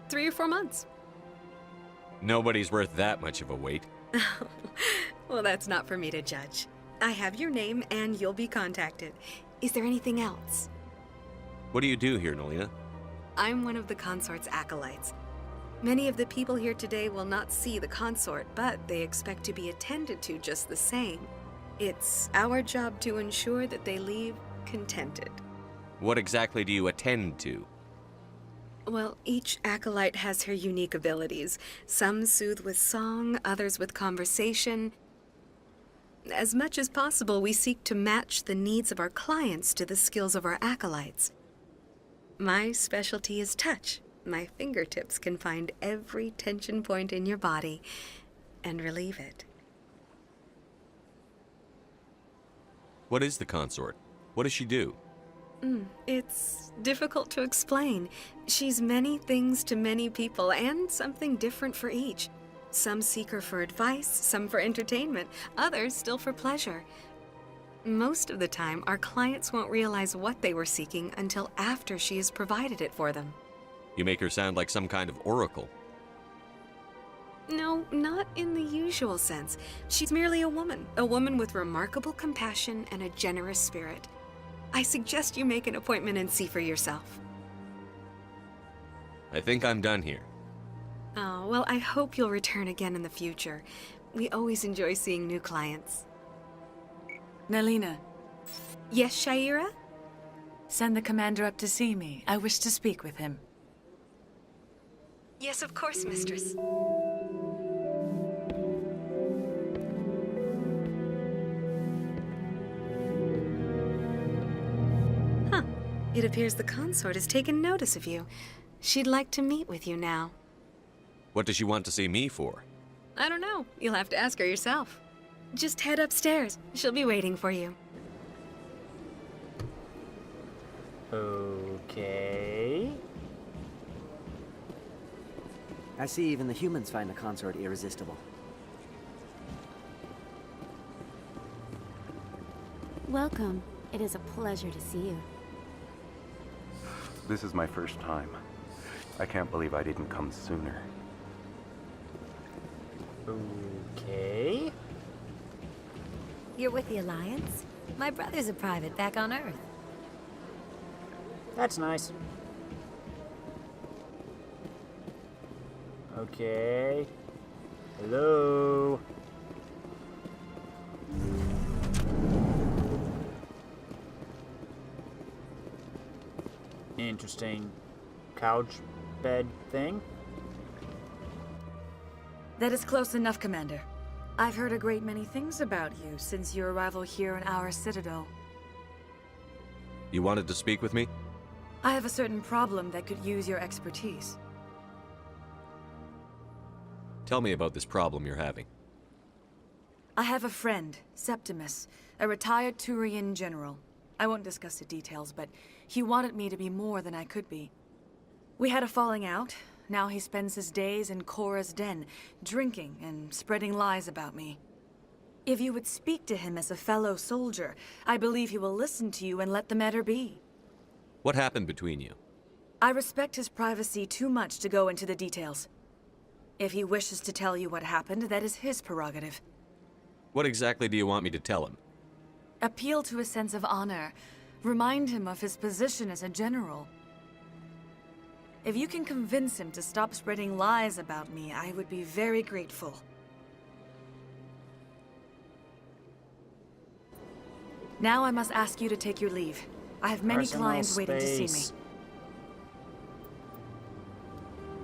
3 or 4 months. Nobody's worth that much of a wait. Well, that's not for me to judge. I have your name and you'll be contacted. Is there anything else? What do you do here, Nelina? I'm one of the consort's acolytes. Many of the people here today will not see the consort, but they expect to be attended to just the same. It's our job to ensure that they leave contented. What exactly do you attend to? Well, each acolyte has her unique abilities. Some soothe with song, others with conversation. As much as possible, we seek to match the needs of our clients to the skills of our acolytes. My specialty is touch. My fingertips can find every tension point in your body and relieve it. What is the consort? What does she do? It's difficult to explain. She's many things to many people, and something different for each. Some seek her for advice, some for entertainment, others still for pleasure. Most of the time, our clients won't realize what they were seeking until after she has provided it for them. You make her sound like some kind of oracle. No, not in the usual sense. She's merely a woman with remarkable compassion and a generous spirit. I suggest you make an appointment and see for yourself. I think I'm done here. Oh, well, I hope you'll return again in the future. We always enjoy seeing new clients. Nelina. Yes, Shaira? Send the commander up to see me. I wish to speak with him. Yes, of course, mistress. It appears the consort has taken notice of you. She'd like to meet with you now. What does she want to see me for? I don't know. You'll have to ask her yourself. Just head upstairs. She'll be waiting for you. Okay. I see even the humans find the consort irresistible. Welcome. It is a pleasure to see you. This is my first time. I can't believe I didn't come sooner. Okay. You're with the Alliance? My brother's a private back on Earth. That's nice. Okay. Hello. Interesting couch bed thing. That is close enough, Commander. I've heard a great many things about you since your arrival here in our Citadel. You wanted to speak with me? I have a certain problem that could use your expertise. Tell me about this problem you're having. I have a friend, Septimus, a retired Turian general. I won't discuss the details, but he wanted me to be more than I could be. We had a falling out. Now he spends his days in Korra's den, drinking and spreading lies about me. If you would speak to him as a fellow soldier, I believe he will listen to you and let the matter be. What happened between you? I respect his privacy too much to go into the details. If he wishes to tell you what happened, that is his prerogative. What exactly do you want me to tell him? Appeal to his sense of honor. Remind him of his position as a general. If you can convince him to stop spreading lies about me, I would be very grateful. Now I must ask you to take your leave. I have many Personal clients waiting to see space.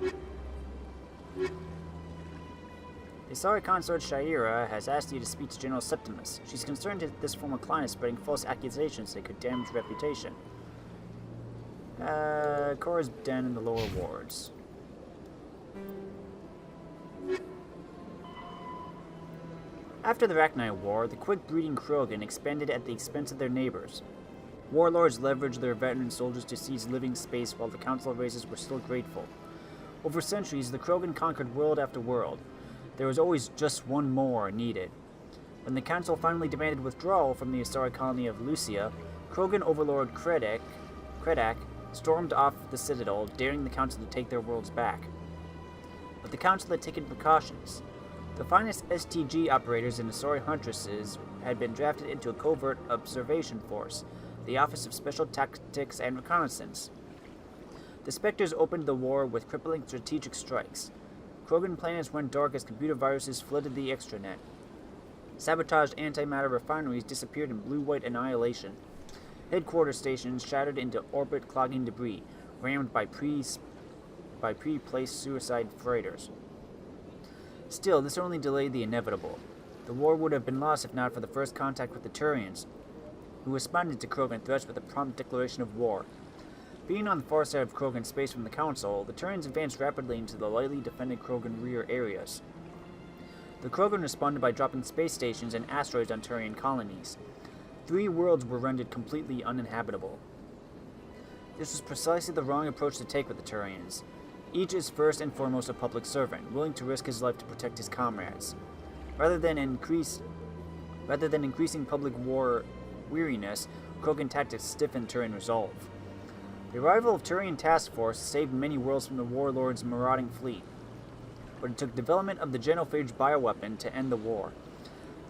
me. The Asari consort Shaira has asked you to speak to General Septimus. She's concerned that this former client is spreading false accusations that could damage reputation. Korra's den in the lower wards. After the Rachni War, the quick-breeding Krogan expanded at the expense of their neighbors. Warlords leveraged their veteran soldiers to seize living space while the Council races were still grateful. Over centuries, the Krogan conquered world after world. There was always just one more needed. When the Council finally demanded withdrawal from the Asari colony of Lucia, Krogan overlord Kredak stormed off the Citadel, daring the Council to take their worlds back. But the Council had taken precautions. The finest STG operators and Asari huntresses had been drafted into a covert observation force, the Office of Special Tactics and Reconnaissance. The Spectres opened the war with crippling strategic strikes. Krogan planets went dark as computer viruses flooded the extranet. Sabotaged antimatter refineries disappeared in blue-white annihilation. Headquarters stations shattered into orbit, clogging debris, rammed by pre-placed suicide freighters. Still, this only delayed the inevitable. The war would have been lost if not for the first contact with the Turians, who responded to Krogan threats with a prompt declaration of war. Being on the far side of Krogan space from the Council, the Turians advanced rapidly into the lightly defended Krogan rear areas. The Krogan responded by dropping space stations and asteroids on Turian colonies. 3 worlds were rendered completely uninhabitable. This was precisely the wrong approach to take with the Turians. Each is first and foremost a public servant, willing to risk his life to protect his comrades. Rather than increasing public war weariness, Krogan tactics stiffened Turian resolve. The arrival of Turian task force saved many worlds from the warlord's marauding fleet, but it took development of the genophage bioweapon to end the war.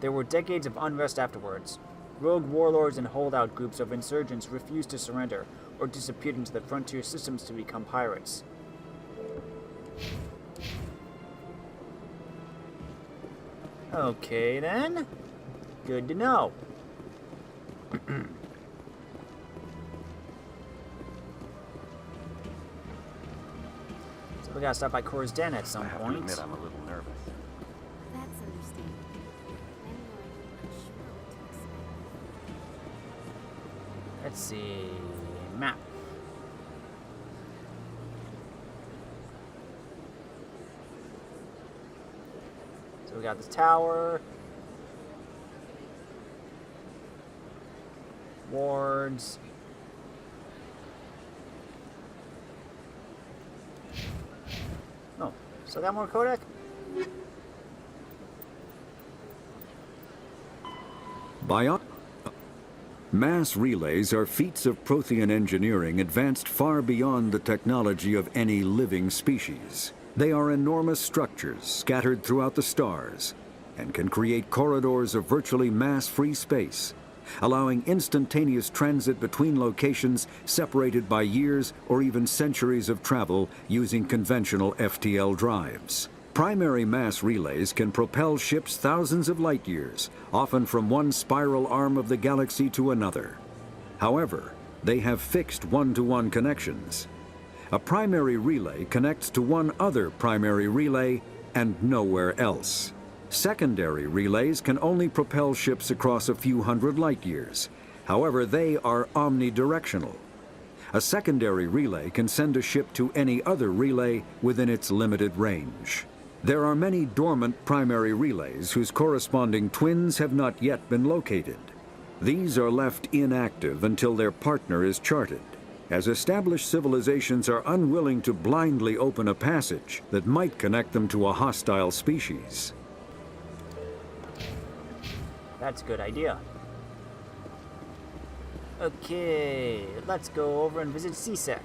There were decades of unrest afterwards. Rogue warlords and holdout groups of insurgents refused to surrender or disappeared into the frontier systems to become pirates. Okay then. Good to know. So we gotta stop by Korra's den at some point. I have to admit, I'm a little nervous. That's understandable. Let's see. Map. So we got this tower. Wards. Oh, still got more Kodak? Mass relays are feats of Prothean engineering advanced far beyond the technology of any living species. They are enormous structures scattered throughout the stars and can create corridors of virtually mass-free space, allowing instantaneous transit between locations separated by years or even centuries of travel using conventional FTL drives. Primary mass relays can propel ships thousands of light years, often from one spiral arm of the galaxy to another. However, they have fixed one-to-one connections. A primary relay connects to one other primary relay and nowhere else. Secondary relays can only propel ships across a few hundred light years. However, they are omnidirectional. A secondary relay can send a ship to any other relay within its limited range. There are many dormant primary relays whose corresponding twins have not yet been located. These are left inactive until their partner is charted, as established civilizations are unwilling to blindly open a passage that might connect them to a hostile species. That's a good idea. Okay, let's go over and visit CSEC.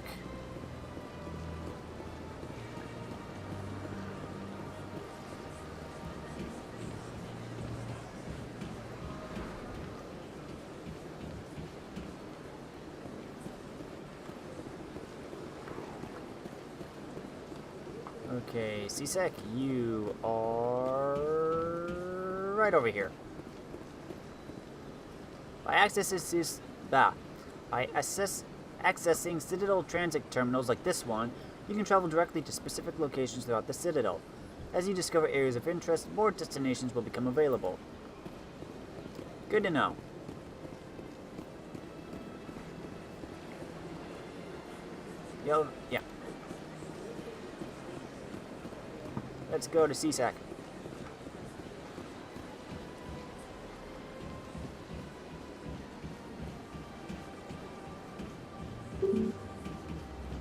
Okay, CSEC, you are right over here. By accessing Citadel transit terminals like this one, you can travel directly to specific locations throughout the Citadel. As you discover areas of interest, more destinations will become available. Good to know. Yeah. Let's go to CSAC.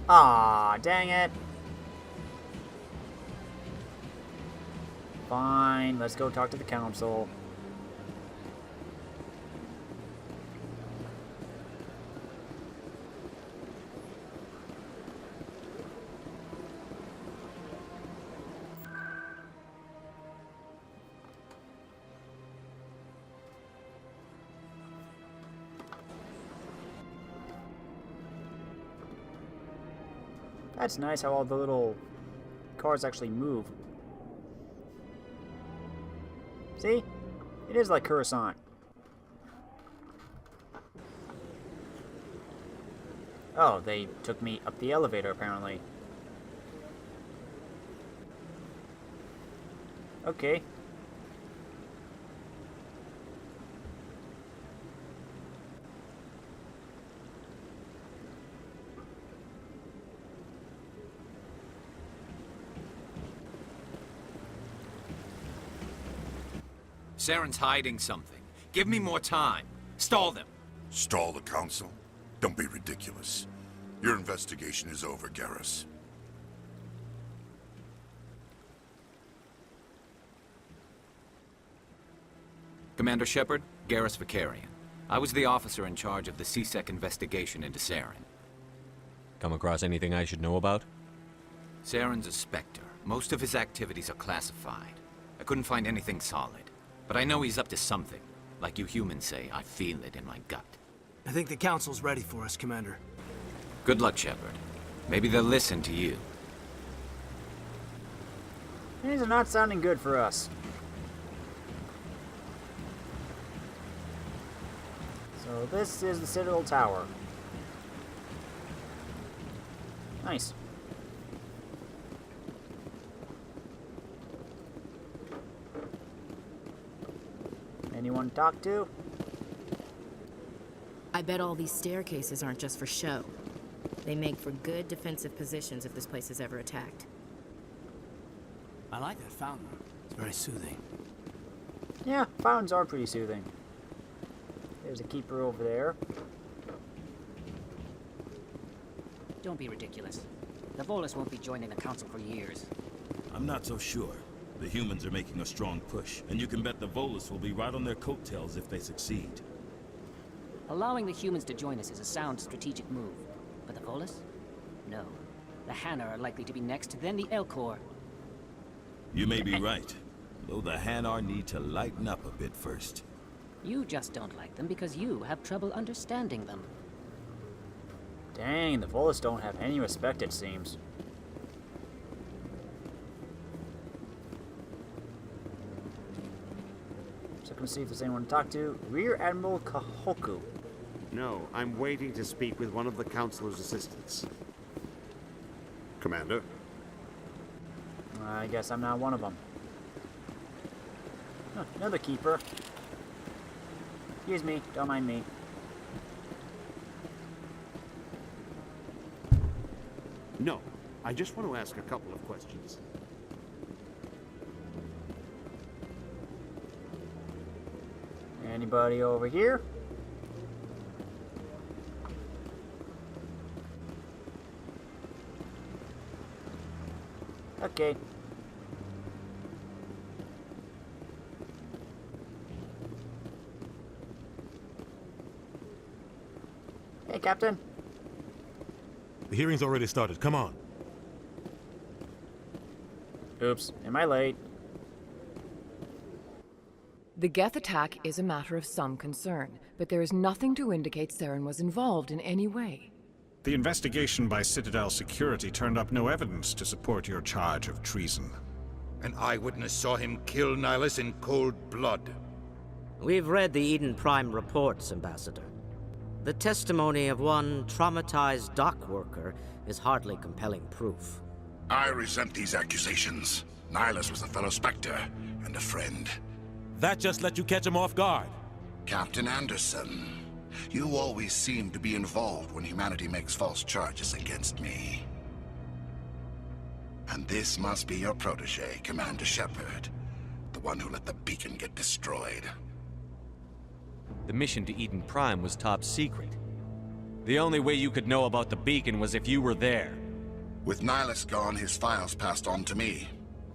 Ah, dang it. Fine, let's go talk to the council. That's nice how all the little cars actually move. See? It is like Coruscant. Oh, they took me up the elevator apparently. Okay. Saren's hiding something. Give me more time. Stall them. Stall the council? Don't be ridiculous. Your investigation is over, Garrus. Commander Shepard, Garrus Vicarian. I was the officer in charge of the CSEC investigation into Saren. Come across anything I should know about? Saren's a Spectre. Most of his activities are classified. I couldn't find anything solid. But I know he's up to something. Like you humans say, I feel it in my gut. I think the council's ready for us, Commander. Good luck, Shepard. Maybe they'll listen to you. Things are not sounding good for us. So this is the Citadel Tower. Nice. Anyone to talk to? I bet all these staircases aren't just for show. They make for good defensive positions if this place is ever attacked. I like that fountain. It's very soothing. Yeah, fountains are pretty soothing. There's a keeper over there. Don't be ridiculous. The Volus won't be joining the council for years. I'm not so sure. The humans are making a strong push, and you can bet the Volus will be right on their coattails if they succeed. Allowing the humans to join us is a sound strategic move. But the Volus? No. The Hanar are likely to be next, then the Elcor. You may be right, though the Hanar need to lighten up a bit first. You just don't like them because you have trouble understanding them. Dang, the Volus don't have any respect, it seems. Let's see if there's anyone to talk to. Rear Admiral Kahoku. No, I'm waiting to speak with one of the Councilor's assistants. Commander? I guess I'm not one of them. Huh, another keeper. Excuse me, don't mind me. No, I just want to ask a couple of questions. Anybody over here? Okay. Hey, Captain. The hearing's already started. Come on. Oops, am I late? The Geth attack is a matter of some concern, but there is nothing to indicate Saren was involved in any way. The investigation by Citadel security turned up no evidence to support your charge of treason. An eyewitness saw him kill Nihilus in cold blood. We've read the Eden Prime reports, Ambassador. The testimony of one traumatized dock worker is hardly compelling proof. I resent these accusations. Nihilus was a fellow Spectre and a friend. That just let you catch him off guard. Captain Anderson, you always seem to be involved when humanity makes false charges against me. And this must be your protege, Commander Shepard, the one who let the beacon get destroyed. The mission to Eden Prime was top secret. The only way you could know about the beacon was if you were there. With Nihilus gone, his files passed on to me.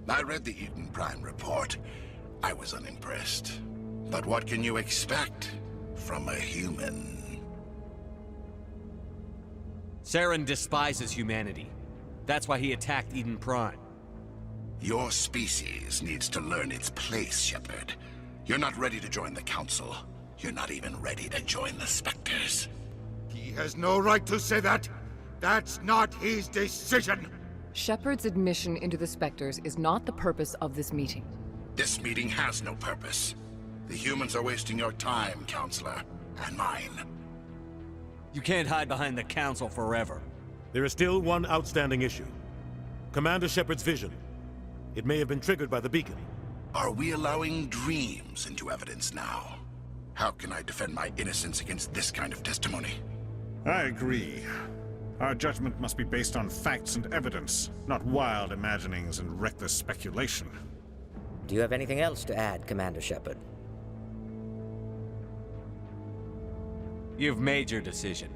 I read the Eden Prime report. I was unimpressed. But what can you expect from a human? Saren despises humanity. That's why he attacked Eden Prime. Your species needs to learn its place, Shepard. You're not ready to join the Council. You're not even ready to join the Spectres. He has no right to say that. That's not his decision. Shepard's admission into the Spectres is not the purpose of this meeting. This meeting has no purpose. The humans are wasting your time, Counselor, and mine. You can't hide behind the Council forever. There is still one outstanding issue. Commander Shepard's vision. It may have been triggered by the beacon. Are we allowing dreams into evidence now? How can I defend my innocence against this kind of testimony? I agree. Our judgment must be based on facts and evidence, not wild imaginings and reckless speculation. Do you have anything else to add, Commander Shepard? You've made your decision.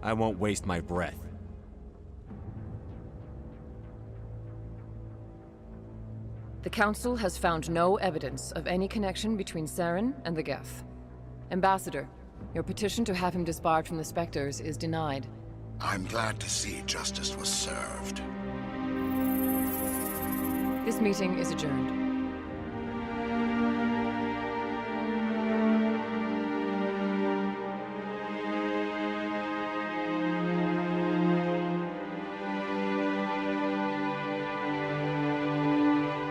I won't waste my breath. The Council has found no evidence of any connection between Saren and the Geth. Ambassador, your petition to have him disbarred from the Spectres is denied. I'm glad to see justice was served. This meeting is adjourned.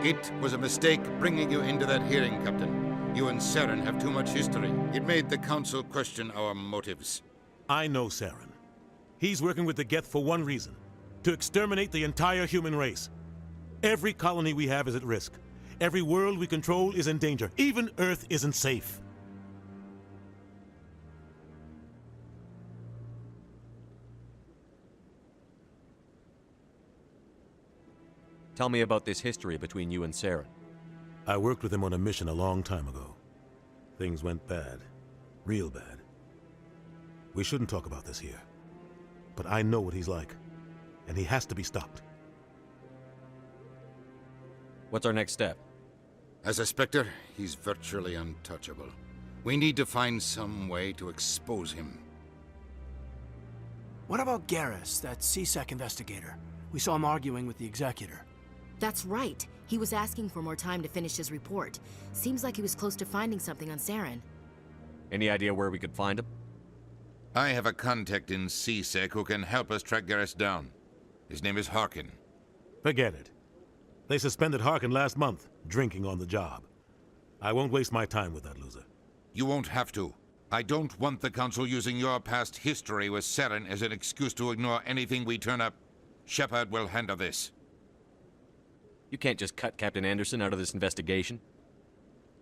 It was a mistake bringing you into that hearing, Captain. You and Saren have too much history. It made the Council question our motives. I know Saren. He's working with the Geth for one reason. To exterminate the entire human race. Every colony we have is at risk. Every world we control is in danger. Even Earth isn't safe. Tell me about this history between you and Saren. I worked with him on a mission a long time ago. Things went bad. Real bad. We shouldn't talk about this here. But I know what he's like. And he has to be stopped. What's our next step? As a Spectre, he's virtually untouchable. We need to find some way to expose him. What about Garrus, that CSEC investigator? We saw him arguing with the Executor. That's right. He was asking for more time to finish his report. Seems like he was close to finding something on Saren. Any idea where we could find him? I have a contact in CSEC who can help us track Garrus down. His name is Harkin. Forget it. They suspended Harkin last month, drinking on the job. I won't waste my time with that loser. You won't have to. I don't want the Council using your past history with Saren as an excuse to ignore anything we turn up. Shepard will handle this. You can't just cut Captain Anderson out of this investigation.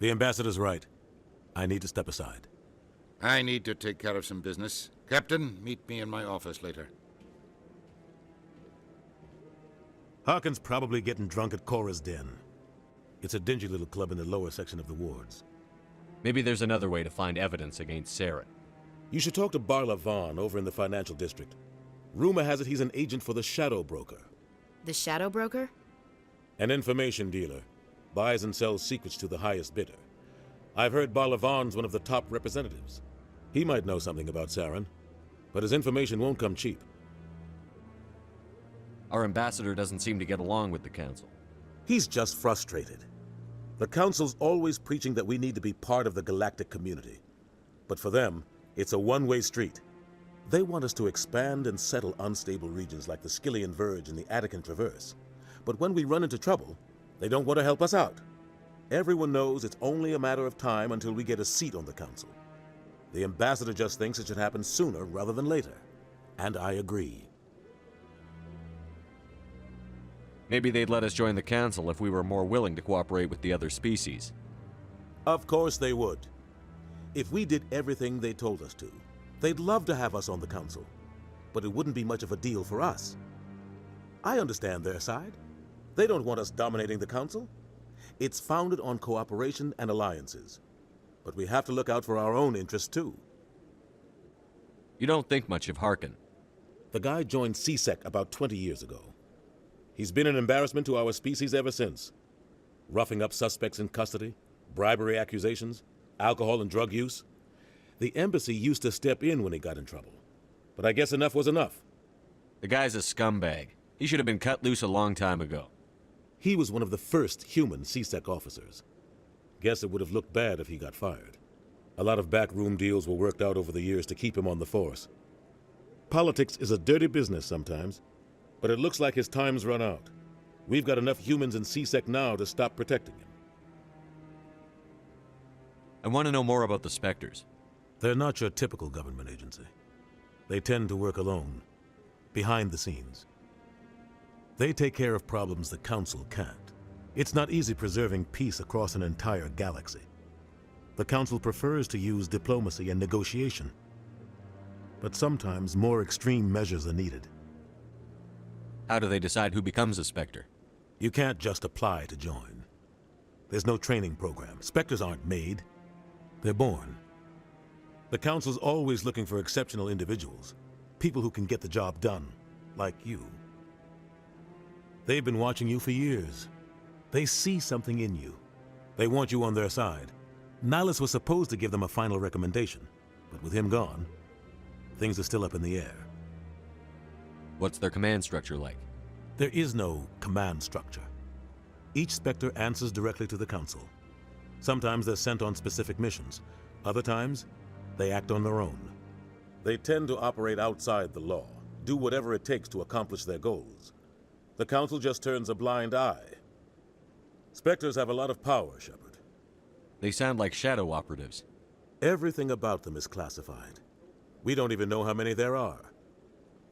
The ambassador's right. I need to step aside. I need to take care of some business. Captain, meet me in my office later. Harkin's probably getting drunk at Cora's Den. It's a dingy little club in the lower section of the wards. Maybe there's another way to find evidence against Saren. You should talk to Barla Vaughn over in the financial district. Rumor has it he's an agent for the Shadow Broker. The Shadow Broker? An information dealer. Buys and sells secrets to the highest bidder. I've heard Barla Vaughn's one of the top representatives. He might know something about Saren, but his information won't come cheap. Our ambassador doesn't seem to get along with the Council. He's just frustrated. The Council's always preaching that we need to be part of the galactic community. But for them, it's a one-way street. They want us to expand and settle unstable regions like the Skillian Verge and the Attican Traverse. But when we run into trouble, they don't want to help us out. Everyone knows it's only a matter of time until we get a seat on the Council. The ambassador just thinks it should happen sooner rather than later. And I agree. Maybe they'd let us join the Council if we were more willing to cooperate with the other species. Of course they would. If we did everything they told us to, they'd love to have us on the Council. But it wouldn't be much of a deal for us. I understand their side. They don't want us dominating the Council. It's founded on cooperation and alliances. But we have to look out for our own interests, too. You don't think much of Harkin. The guy joined CSEC about 20 years ago. He's been an embarrassment to our species ever since. Roughing up suspects in custody, bribery accusations, alcohol and drug use. The embassy used to step in when he got in trouble. But I guess enough was enough. The guy's a scumbag. He should have been cut loose a long time ago. He was one of the first human CSEC officers. Guess it would have looked bad if he got fired. A lot of backroom deals were worked out over the years to keep him on the force. Politics is a dirty business sometimes, but it looks like his time's run out. We've got enough humans in CSEC now to stop protecting him. I want to know more about the Spectres. They're not your typical government agency. They tend to work alone, behind the scenes. They take care of problems the Council can't. It's not easy preserving peace across an entire galaxy. The Council prefers to use diplomacy and negotiation. But sometimes more extreme measures are needed. How do they decide who becomes a Spectre? You can't just apply to join. There's no training program. Spectres aren't made. They're born. The Council's always looking for exceptional individuals. People who can get the job done, like you. They've been watching you for years. They see something in you. They want you on their side. Nihilus was supposed to give them a final recommendation, but with him gone, things are still up in the air. What's their command structure like? There is no command structure. Each Spectre answers directly to the Council. Sometimes they're sent on specific missions. Other times, they act on their own. They tend to operate outside the law, do whatever it takes to accomplish their goals. The Council just turns a blind eye. Spectres have a lot of power, Shepard. They sound like shadow operatives. Everything about them is classified. We don't even know how many there are.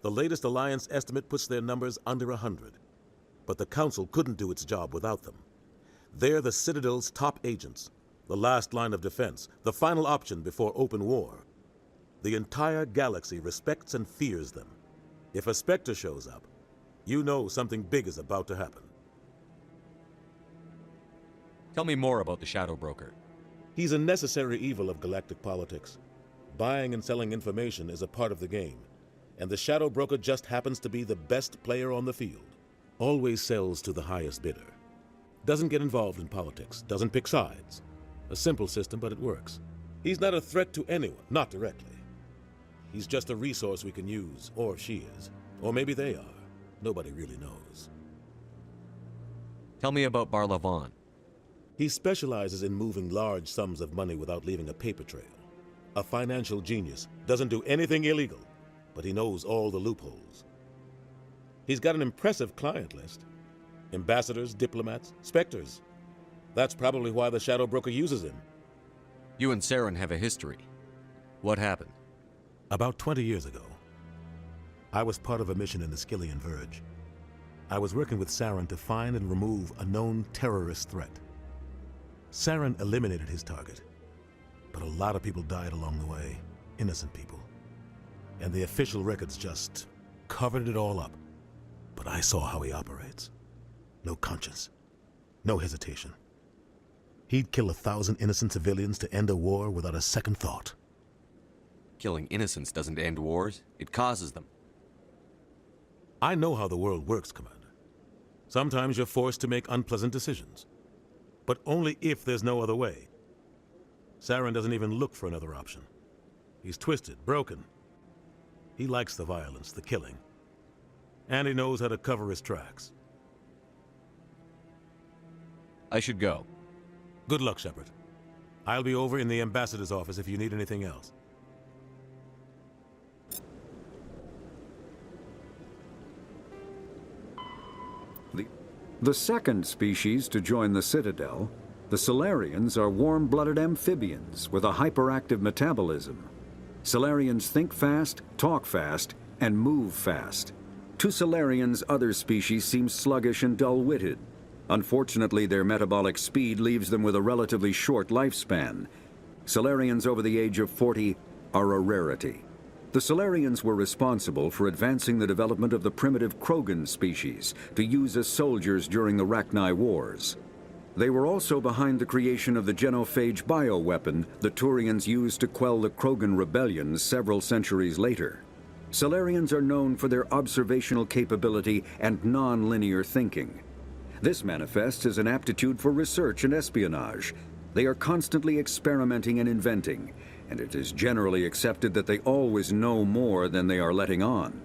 The latest Alliance estimate puts their numbers under 100. But the Council couldn't do its job without them. They're the Citadel's top agents, the last line of defense, the final option before open war. The entire galaxy respects and fears them. If a Spectre shows up, you know something big is about to happen. Tell me more about the Shadow Broker. He's a necessary evil of galactic politics. Buying and selling information is a part of the game, and the Shadow Broker just happens to be the best player on the field. Always sells to the highest bidder. Doesn't get involved in politics, doesn't pick sides. A simple system, but it works. He's not a threat to anyone, not directly. He's just a resource we can use, or she is. Or maybe they are. Nobody really knows. Tell me about Barla Vaughn. He specializes in moving large sums of money without leaving a paper trail. A financial genius, doesn't do anything illegal, but he knows all the loopholes. He's got an impressive client list. Ambassadors, diplomats, Spectres. That's probably why the Shadow Broker uses him. You and Saren have a history. What happened? About 20 years ago, I was part of a mission in the Skillian Verge. I was working with Saren to find and remove a known terrorist threat. Saren eliminated his target, but a lot of people died along the way, innocent people. And the official records just covered it all up. But I saw how he operates. No conscience, no hesitation. He'd kill 1,000 innocent civilians to end a war without a second thought. Killing innocents doesn't end wars, it causes them. I know how the world works, Commander. Sometimes you're forced to make unpleasant decisions. But only if there's no other way. Saren doesn't even look for another option. He's twisted, broken. He likes the violence, the killing. And he knows how to cover his tracks. I should go. Good luck, Shepard. I'll be over in the ambassador's office if you need anything else. The second species to join the Citadel, the Salarians, are warm-blooded amphibians with a hyperactive metabolism. Salarians think fast, talk fast, and move fast. To Salarians, other species seem sluggish and dull-witted. Unfortunately, their metabolic speed leaves them with a relatively short lifespan. Salarians over the age of 40 are a rarity. The Salarians were responsible for advancing the development of the primitive Krogan species to use as soldiers during the Rachni Wars. They were also behind the creation of the genophage bioweapon the Turians used to quell the Krogan rebellions several centuries later. Salarians are known for their observational capability and non-linear thinking. This manifests as an aptitude for research and espionage. They are constantly experimenting and inventing, and it is generally accepted that they always know more than they are letting on.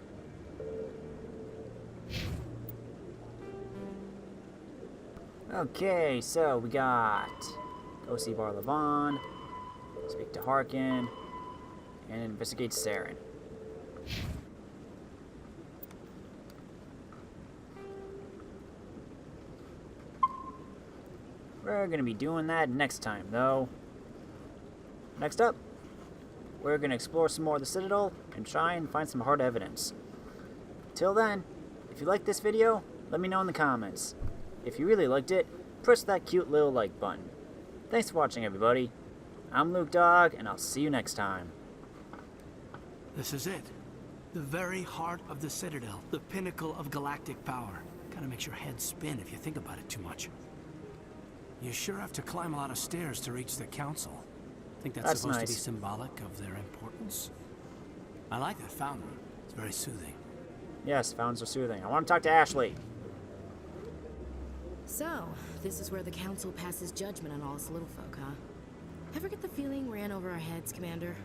Okay, so we got go see Bar Levon, speak to Harkin, and investigate Saren. We're going to be doing that next time, though. Next up, we're going to explore some more of the Citadel and try and find some hard evidence. Till then, if you liked this video, let me know in the comments. If you really liked it, press that cute little like button. Thanks for watching, everybody. I'm Luke Dog, and I'll see you next time. This is it. The very heart of the Citadel, the pinnacle of galactic power. Kinda makes your head spin if you think about it too much. You sure have to climb a lot of stairs to reach the council. Think that's supposed to be symbolic of their importance? I like that fountain. It's very soothing. Yes, fountains are soothing. I want to talk to Ashley. So, this is where the council passes judgment on all us little folk, huh? Ever get the feeling we're in over our heads, Commander?